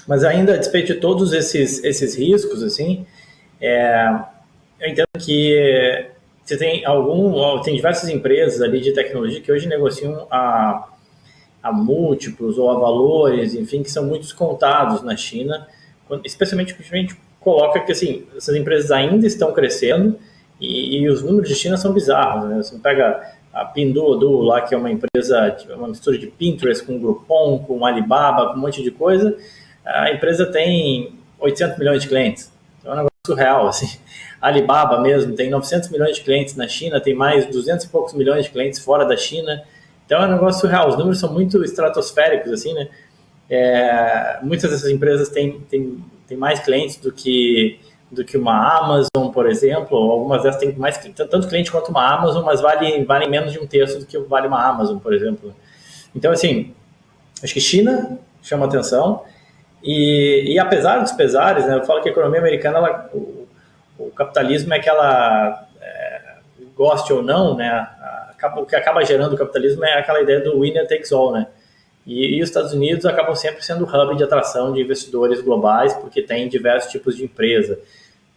Mas ainda, a despeito de todos esses riscos, assim, eu entendo que você tem diversas empresas ali de tecnologia que hoje negociam a múltiplos ou a valores, enfim, que são muito descontados na China, especialmente porque a gente coloca que assim, essas empresas ainda estão crescendo e os números de China são bizarros, né? Você pega a Pinduoduo lá, que é uma empresa, uma mistura de Pinterest com Groupon, com Alibaba, com um monte de coisa, a empresa tem 800 milhões de clientes. É um negócio surreal, assim. A Alibaba mesmo tem 900 milhões de clientes na China, tem mais 200 e poucos milhões de clientes fora da China. Então é um negócio surreal. Os números são muito estratosféricos, assim, né? Muitas dessas empresas têm mais clientes do que uma Amazon, por exemplo. Algumas dessas têm tanto cliente quanto uma Amazon, mas valem menos de um terço do que vale uma Amazon, por exemplo. Então, assim, acho que China chama atenção. E apesar dos pesares, né, eu falo que a economia americana, o capitalismo é que ela, goste ou não, né, o que acaba gerando o capitalismo é aquela ideia do winner takes all, né? E os Estados Unidos acabam sempre sendo o hub de atração de investidores globais, porque tem diversos tipos de empresa.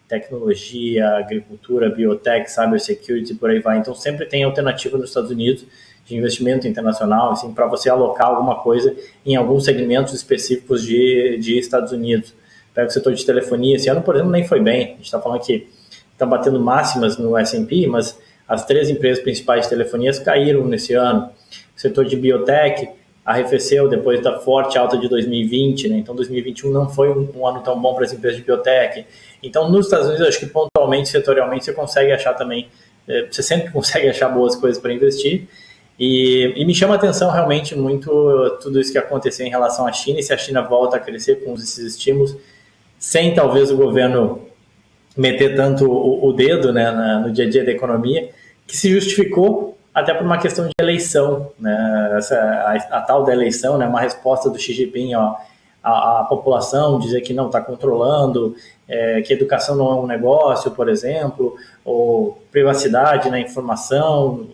tecnologia, agricultura, biotech, cybersecurity, por aí vai. Então, sempre tem alternativa nos Estados Unidos de investimento internacional, assim, para você alocar alguma coisa em alguns segmentos específicos de Estados Unidos. Pega o setor de telefonia, esse ano, por exemplo, nem foi bem. A gente está falando que estão batendo máximas no S&P, mas as 3 empresas principais de telefonias caíram nesse ano. O setor de biotech arrefeceu depois da forte alta de 2020, né? Então 2021 não foi um ano tão bom para as empresas de biotech. Então nos Estados Unidos, acho que pontualmente, setorialmente, você consegue achar também, você sempre consegue achar boas coisas para investir. E me chama a atenção realmente muito tudo isso que aconteceu em relação à China, e se a China volta a crescer com esses estímulos, sem talvez o governo meter tanto o dedo, né, no dia a dia da economia, que se justificou até por uma questão de eleição, né, a tal da eleição, né, uma resposta do Xi Jinping à população, dizer que não está controlando, que educação não é um negócio, por exemplo, ou privacidade na informação,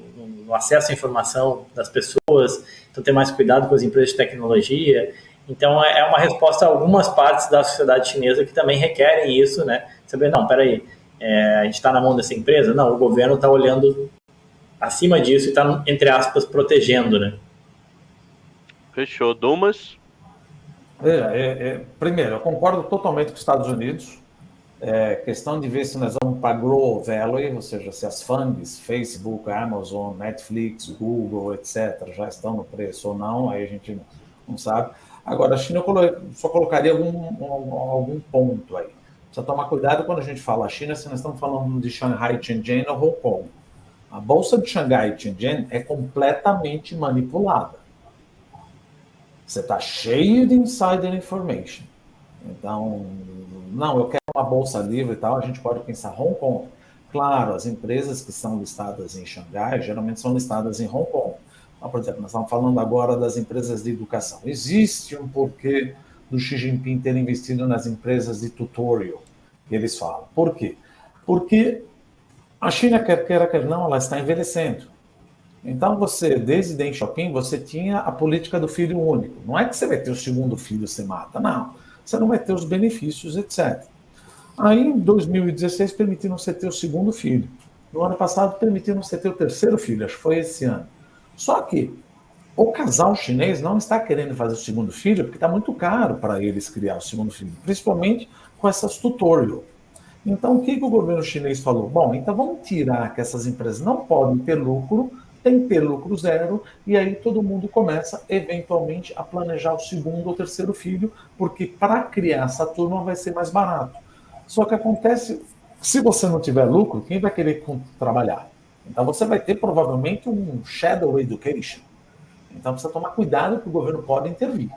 no acesso à informação das pessoas, então ter mais cuidado com as empresas de tecnologia. Então, é uma resposta a algumas partes da sociedade chinesa que também requerem isso, né? Saber, não, peraí, a gente está na mão dessa empresa? Não, o governo está olhando acima disso e está, entre aspas, protegendo, né? Fechou. Dumas? Primeiro, eu concordo totalmente com os Estados Unidos. Questão de ver se nós vamos para Grow Valley, ou seja, se as FANGs, Facebook, Amazon, Netflix, Google, etc., já estão no preço ou não, aí a gente não sabe. Agora, a China eu só colocaria algum ponto aí. Precisa tomar cuidado quando a gente fala China, se nós estamos falando de Shanghai, Shenzhen ou Hong Kong. A bolsa de Xangai e Shenzhen é completamente manipulada. Você está cheio de insider information. Então, não, eu quero uma bolsa livre e tal, a gente pode pensar Hong Kong. Claro, as empresas que são listadas em Xangai geralmente são listadas em Hong Kong. Então, por exemplo, nós estamos falando agora das empresas de educação. Existe um porquê do Xi Jinping ter investido nas empresas de tutorial, que eles falam. Por quê? Porque a China, quer não, ela está envelhecendo. Então, desde Deng Xiaoping, você tinha a política do filho único. Não é que você vai ter o segundo filho, você mata, não. Você não vai ter os benefícios, etc. Aí, em 2016, permitiram você ter o segundo filho. No ano passado, permitiram você ter o terceiro filho, acho que foi esse ano. Só que o casal chinês não está querendo fazer o segundo filho porque está muito caro para eles criar o segundo filho, principalmente com essas tutorial. Então, o que o governo chinês falou? Bom, então vamos tirar que essas empresas não podem ter lucro, tem que ter lucro zero, e aí todo mundo começa, eventualmente, a planejar o segundo ou terceiro filho, porque para criar essa turma vai ser mais barato. Só que acontece, se você não tiver lucro, quem vai querer trabalhar? Então você vai ter provavelmente um shadow education. Então precisa tomar cuidado que o governo pode intervir.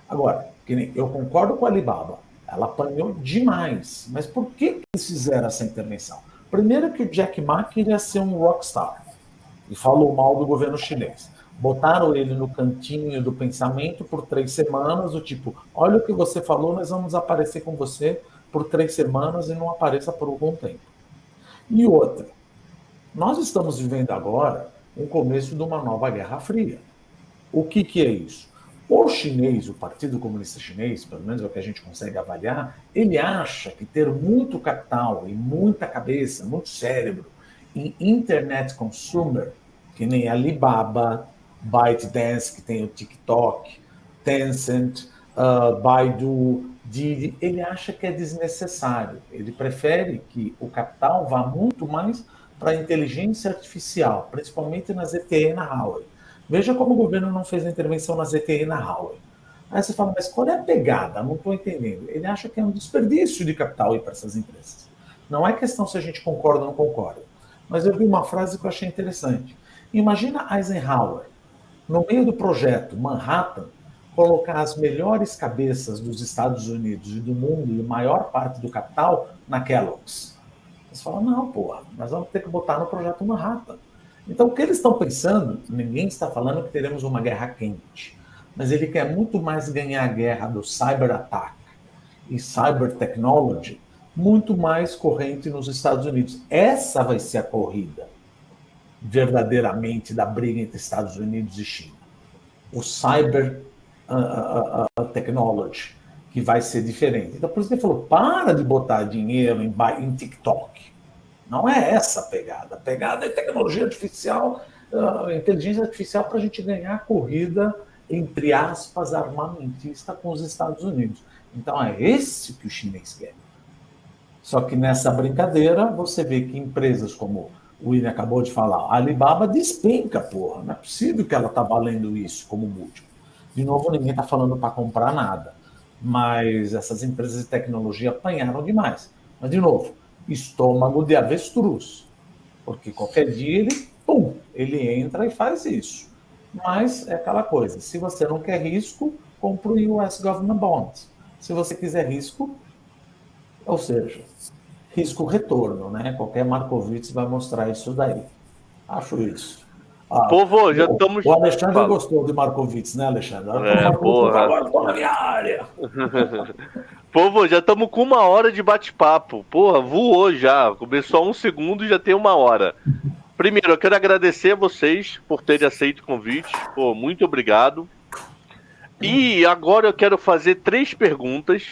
Agora, eu concordo com a Alibaba, ela apanhou demais. Mas por que eles fizeram essa intervenção? Primeiro que o Jack Ma queria ser um rockstar e falou mal do governo chinês. Botaram ele no cantinho do pensamento por 3 semanas, do tipo, olha o que você falou, nós vamos aparecer com você por 3 semanas e não apareça por algum tempo. E outra, nós estamos vivendo agora o começo de uma nova Guerra Fria. O que é isso? O chinês, o Partido Comunista Chinês, pelo menos é o que a gente consegue avaliar, ele acha que ter muito capital e muita cabeça, muito cérebro em internet consumer, que nem Alibaba, ByteDance, que tem o TikTok, Tencent, Baidu, Didi, ele acha que é desnecessário. Ele prefere que o capital vá muito mais para a inteligência artificial, principalmente na ZTE na Huawei. Veja como o governo não fez a intervenção na ZTE na Huawei. Aí você fala, mas qual é a pegada? Não estou entendendo. Ele acha que é um desperdício de capital ir para essas empresas. Não é questão se a gente concorda ou não concorda. Mas eu vi uma frase que eu achei interessante. Imagina Eisenhower, no meio do projeto Manhattan, colocar as melhores cabeças dos Estados Unidos e do mundo e a maior parte do capital na Kellogg's. Você fala, não, porra, nós vamos ter que botar no projeto Manhattan. Então, o que eles estão pensando, ninguém está falando que teremos uma guerra quente, mas ele quer muito mais ganhar a guerra do cyber attack e cyber technology, muito mais corrente nos Estados Unidos. Essa vai ser a corrida, verdadeiramente, da briga entre Estados Unidos e China. O cyber technology. que vai ser diferente. Então, por isso que ele falou, para de botar dinheiro em TikTok. Não é essa a pegada. A pegada é tecnologia artificial, inteligência artificial para a gente ganhar a corrida, entre aspas, armamentista com os Estados Unidos. Então, é esse que o chinês quer. Só que nessa brincadeira, você vê que empresas como o William acabou de falar, a Alibaba despenca, porra. Não é possível que ela está valendo isso como múltiplo. De novo, ninguém está falando para comprar nada. Mas essas empresas de tecnologia apanharam demais. Mas, de novo, estômago de avestruz. Porque qualquer dia ele entra e faz isso. Mas é aquela coisa, se você não quer risco, compre o US Government Bonds. Se você quiser risco, ou seja, risco-retorno, né? Qualquer Markowitz vai mostrar isso daí. Acho isso. Povo, já estamos... O Alexandre gostou de Markowitz, né, Alexandre? Porra. Tô na minha área. Povo, já estamos com 1 hora de bate-papo. Porra, voou já. Começou há 1 segundo e já tem 1 hora. Primeiro, eu quero agradecer a vocês por terem aceito o convite. Pô, muito obrigado. E agora eu quero fazer 3 perguntas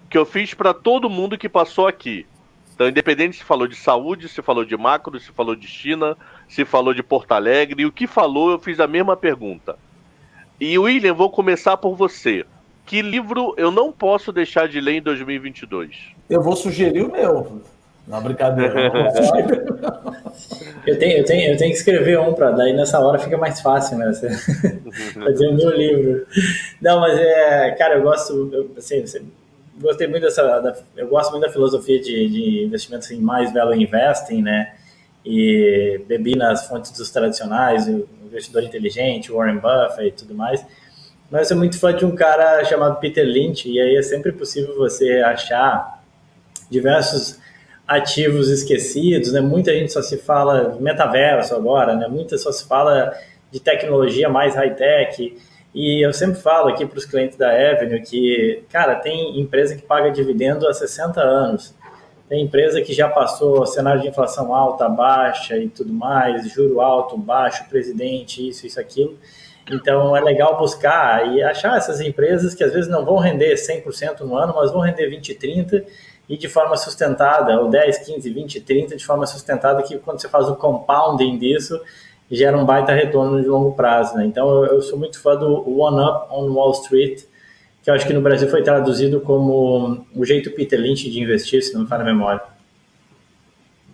que eu fiz para todo mundo que passou aqui. Então, independente se falou de saúde, se falou de macro, se falou de China, se falou de Porto Alegre, e o que falou, eu fiz a mesma pergunta. E, William, vou começar por você. Que livro eu não posso deixar de ler em 2022? Eu vou sugerir o meu. Não, brincadeira. Eu tenho que escrever um para daí nessa hora fica mais fácil, né? Fazer o meu livro. Não, mas cara, eu gosto, gostei muito eu gosto muito da filosofia de investimento em mais value investing, né? E bebi nas fontes dos tradicionais, o investidor inteligente, Warren Buffett e tudo mais. Mas eu sou muito fã de um cara chamado Peter Lynch, e aí é sempre possível você achar diversos ativos esquecidos, né? Muita gente só se fala de metaverso agora, né? Muita só se fala de tecnologia mais high-tech. E eu sempre falo aqui para os clientes da Avenue que, cara, tem empresa que paga dividendo há 60 anos. Tem empresa que já passou cenário de inflação alta, baixa e tudo mais, juro alto, baixo, presidente, isso, aquilo. Então, é legal buscar e achar essas empresas que às vezes não vão render 100% no ano, mas vão render 20, 30 e de forma sustentada, ou 10, 15, 20, 30 de forma sustentada, que quando você faz o compounding disso, gera um baita retorno de longo prazo, né? Então, eu sou muito fã do One Up on Wall Street, que eu acho que no Brasil foi traduzido como o jeito Peter Lynch de investir, se não me falha a memória.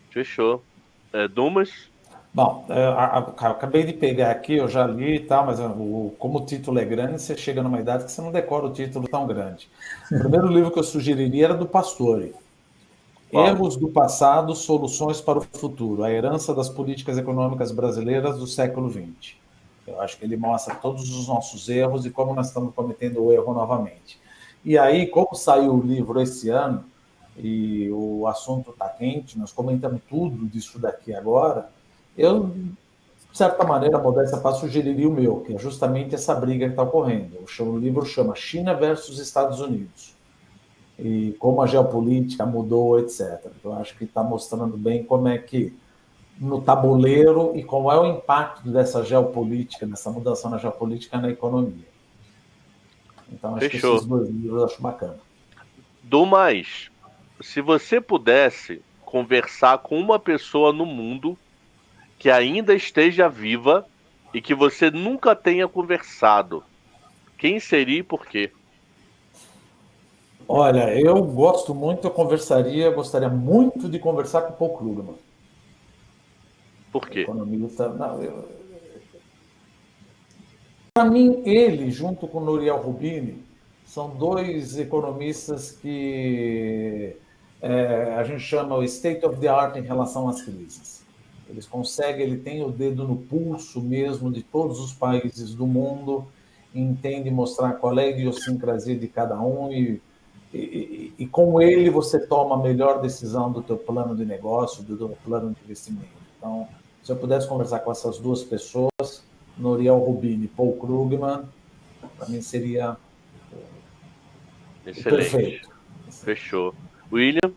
Fechou. Dumas? Bom, eu acabei de pegar aqui, eu já li e tal, mas como o título é grande, você chega numa idade que você não decora o título tão grande. O primeiro livro que eu sugeriria era do Pastore. Erros do passado, soluções para o futuro. A herança das políticas econômicas brasileiras do século XX. Eu acho que ele mostra todos os nossos erros e como nós estamos cometendo o erro novamente. E aí, como saiu o livro esse ano, e o assunto está quente, nós comentamos tudo disso daqui agora, eu, de certa maneira, modéstia para sugeriria o meu, que é justamente essa briga que está ocorrendo. O livro chama China versus Estados Unidos. E como a geopolítica mudou, etc. Eu acho que está mostrando bem como é que, no tabuleiro, e qual é o impacto dessa geopolítica, dessa mudança na geopolítica na economia. Então, acho Fechou. Que esses 2 livros eu acho bacana. Do mais, se você pudesse conversar com uma pessoa no mundo que ainda esteja viva e que você nunca tenha conversado, quem seria e por quê? Olha, eu gosto muito, gostaria muito de conversar com o Paul Krugman. Por quê? Economista. Para mim, ele, junto com Nouriel Roubini, são 2 economistas que a gente chama o state of the art em relação às crises. Eles conseguem, ele tem o dedo no pulso mesmo de todos os países do mundo, entende mostrar qual é a idiosincrasia de cada um e com ele você toma a melhor decisão do teu plano de negócio, do teu plano de investimento. Então, se eu pudesse conversar com essas 2 pessoas, Nouriel Roubini e Paul Krugman, para mim seria Excelente. Perfeito. Fechou. William?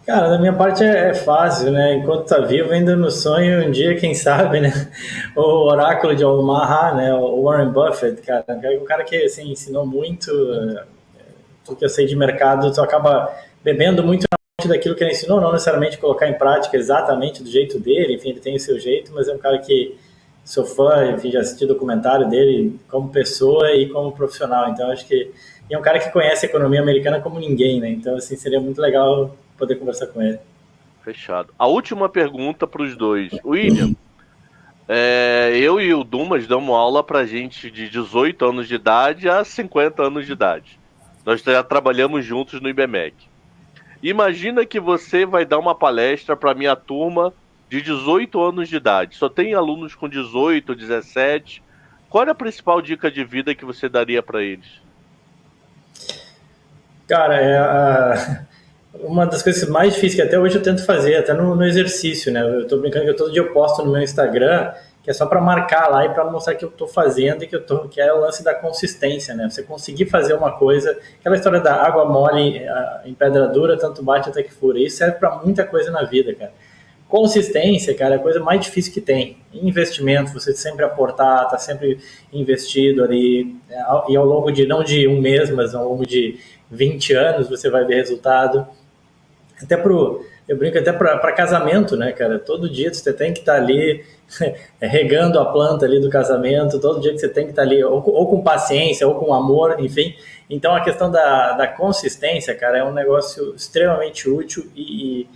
Cara, da minha parte é fácil, né? Enquanto tá vivo, ainda no sonho, um dia, quem sabe, né? O oráculo de Omaha, né? O Warren Buffett, cara. O cara que, assim, ensinou muito tudo que eu sei de mercado, tu acaba bebendo muito na fonte daquilo que ele ensinou, não necessariamente colocar em prática exatamente do jeito dele, enfim, ele tem o seu jeito, mas é um cara que sou fã, enfim, já assisti documentário dele como pessoa e como profissional, então acho que é um cara que conhece a economia americana como ninguém, né? Então, assim, seria muito legal poder conversar com ele. Fechado. A última pergunta para os dois. William, eu e o Dumas damos aula para gente de 18 anos de idade a 50 anos de idade. Nós já trabalhamos juntos no IBMEC. Imagina que você vai dar uma palestra para minha turma de 18 anos de idade. Só tem alunos com 18, 17. Qual é a principal dica de vida que você daria para eles? Cara, uma das coisas mais difíceis que até hoje eu tento fazer, até no exercício, né? Eu tô brincando que todo dia eu posto no meu Instagram, que é só para marcar lá e para mostrar que eu tô fazendo e que é o lance da consistência, né? Você conseguir fazer uma coisa, aquela história da água mole em pedra dura, tanto bate até que fura. Isso serve para muita coisa na vida, cara. Consistência, cara, é a coisa mais difícil que tem. Investimento, você sempre aportar, tá sempre investido ali, e ao longo de, não de um mês, mas ao longo de 20 anos você vai ver resultado. Eu brinco até para casamento, né, cara? Todo dia você tem que estar ali regando a planta ali do casamento, todo dia que você tem que estar ali, ou com paciência, ou com amor, enfim. Então a questão da consistência, cara, é um negócio extremamente útil e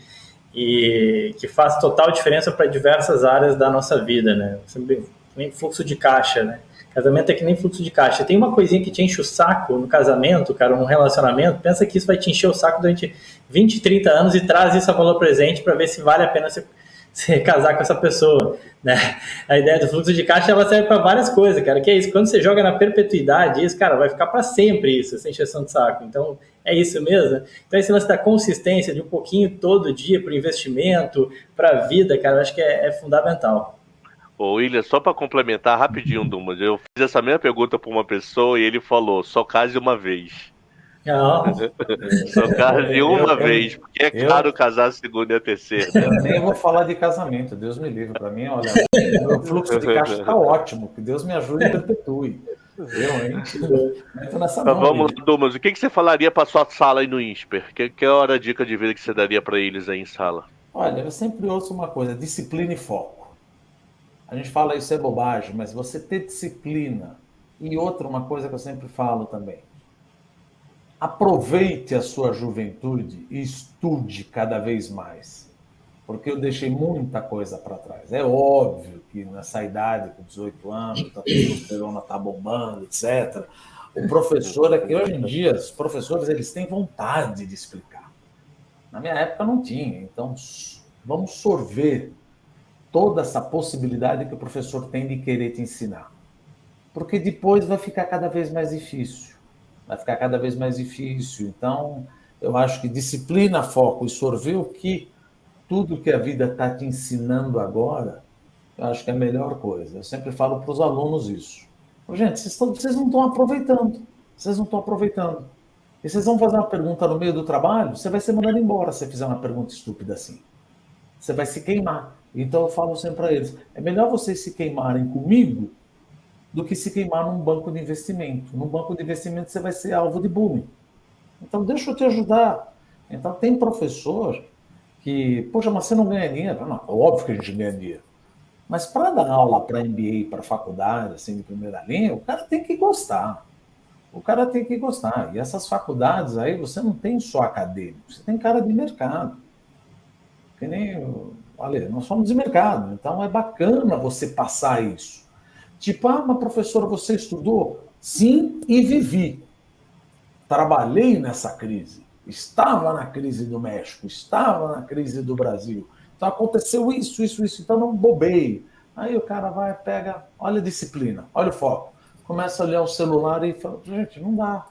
que faz total diferença para diversas áreas da nossa vida, né? Nem fluxo de caixa, né? Casamento é que nem fluxo de caixa. Tem uma coisinha que te enche o saco no casamento, cara, um relacionamento, pensa que isso vai te encher o saco durante 20, 30 anos e traz isso a valor presente para ver se vale a pena você casar com essa pessoa, né? A ideia do fluxo de caixa, ela serve para várias coisas, cara, que é isso, quando você joga na perpetuidade, isso, cara, vai ficar para sempre isso, essa encheção de saco. Então, é isso mesmo. Então, esse lance da consistência de um pouquinho todo dia para o investimento, para a vida, cara, eu acho que é fundamental. Ô, William, só para complementar rapidinho, Dumas, eu fiz essa mesma pergunta para uma pessoa e ele falou, só case uma vez. Não. Só case uma vez, porque é caro casar a segunda e a terceira. Eu nem vou falar de casamento, Deus me livre. Para mim, olha, o meu fluxo de caixa está ótimo, que Deus me ajude e perpetue. Eu realmente entro nessa mão. Vamos lá, Dumas, o que você falaria para sua sala aí no INSPER? Que hora a dica de vida que você daria para eles aí em sala? Olha, eu sempre ouço uma coisa, disciplina e foco. A gente fala isso é bobagem, mas você ter disciplina. E outra, uma coisa que eu sempre falo também. Aproveite a sua juventude e estude cada vez mais. Porque eu deixei muita coisa para trás. É óbvio que nessa idade, com 18 anos, a testosterona está bombando, etc. O professor é que hoje em dia, os professores eles têm vontade de explicar. Na minha época não tinha. Então, vamos sorver toda essa possibilidade que o professor tem de querer te ensinar. Porque depois vai ficar cada vez mais difícil. Vai ficar cada vez mais difícil. Então, eu acho que disciplina, foco e sorver o que tudo que a vida está te ensinando agora, eu acho que é a melhor coisa. Eu sempre falo para os alunos isso. Gente, vocês não estão aproveitando. Vocês não estão aproveitando. E vocês vão fazer uma pergunta no meio do trabalho, você vai ser mandado embora se você fizer uma pergunta estúpida assim. Você vai se queimar. Então eu falo sempre para eles, é melhor vocês se queimarem comigo do que se queimar num banco de investimento. Num banco de investimento você vai ser alvo de bullying. Então deixa eu te ajudar. Então tem professor que, poxa, mas você não ganha dinheiro? Não, óbvio que a gente ganha dinheiro. Mas para dar aula para MBA, para faculdade, assim, de primeira linha, o cara tem que gostar. O cara tem que gostar. E essas faculdades aí, você não tem só acadêmico, você tem cara de mercado. Que nem... Olha, nós somos de mercado, então é bacana você passar isso. Tipo, mas professora, você estudou? Sim, e vivi. Trabalhei nessa crise. Estava na crise do México, estava na crise do Brasil. Então aconteceu isso, então não bobei. Aí o cara vai, pega, olha a disciplina, olha o foco. Começa a olhar o celular e fala, gente, não dá.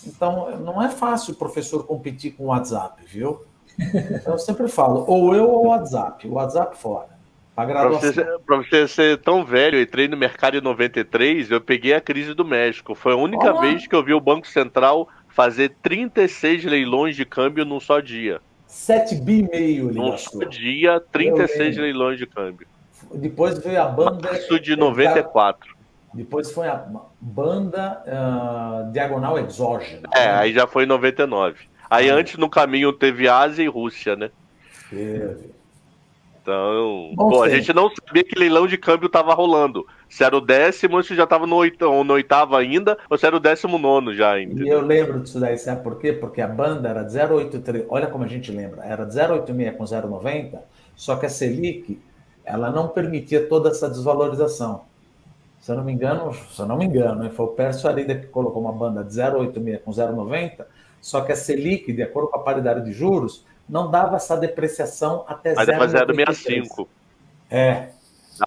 Então não é fácil o professor competir com o WhatsApp, viu? Então, eu sempre falo, ou eu ou o WhatsApp fora. Para você ser tão velho, eu entrei no mercado em 93, eu peguei a crise do México. Foi a única vez que eu vi o Banco Central fazer 36 leilões de câmbio num só dia. 7,5 bi ele num só dia, 36 leilões de câmbio. Depois veio a banda... Março de 94. Depois foi a banda diagonal exógena. Aí já foi em 99. Aí antes no caminho teve Ásia e Rússia, né? Teve. Então, Bom, a gente não sabia que leilão de câmbio tava rolando. Se era o 10º, ou se já tava no oitavo ainda, ou se era o 19º já, entendeu? E eu lembro disso daí, sabe por quê? Porque a banda era 083, olha como a gente lembra, era 086 com 090, só que a Selic, ela não permitia toda essa desvalorização. Se eu não me engano, foi o Pércio Arida que colocou uma banda de 086 com 090, só que a Selic, de acordo com a paridade de juros, não dava essa depreciação até 0,65.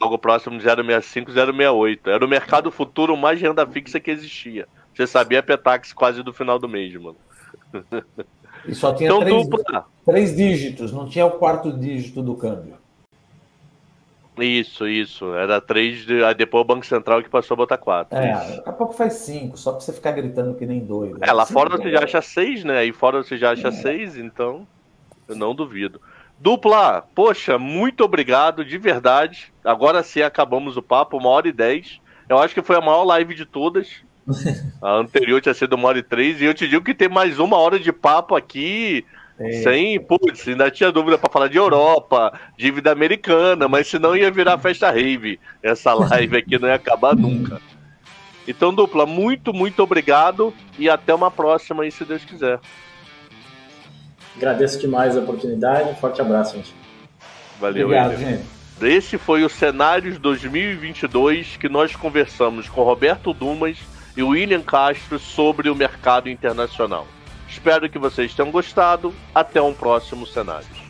Algo próximo de 0,65, 0,68. Era o mercado futuro mais renda fixa que existia. Você sabia a Petax quase do final do mês, mano. E só tinha então, três dígitos, não tinha o quarto dígito do câmbio. Isso. Era 3, aí depois o Banco Central que passou a botar 4. Daqui a pouco faz 5, só pra você ficar gritando que nem doido. Lá fora você já acha 6, né? Aí fora você já acha 6, então eu não duvido. Dupla, poxa, muito obrigado, de verdade. Agora sim acabamos o papo, 1h10. Eu acho que foi a maior live de todas. A anterior tinha sido 1h03. E eu te digo que tem mais 1 hora de papo aqui. Sem, putz, ainda tinha dúvida para falar de Europa, dívida americana, mas senão ia virar festa rave. Essa live aqui não ia acabar nunca. Então, Dupla, muito, muito obrigado. E até uma próxima aí, se Deus quiser. Agradeço demais a oportunidade. Um forte abraço, gente. Valeu, obrigado, gente. Esse foi o Cenários 2022 que nós conversamos com Roberto Dumas e William Castro sobre o mercado internacional. Espero que vocês tenham gostado. Até um próximo Cenários.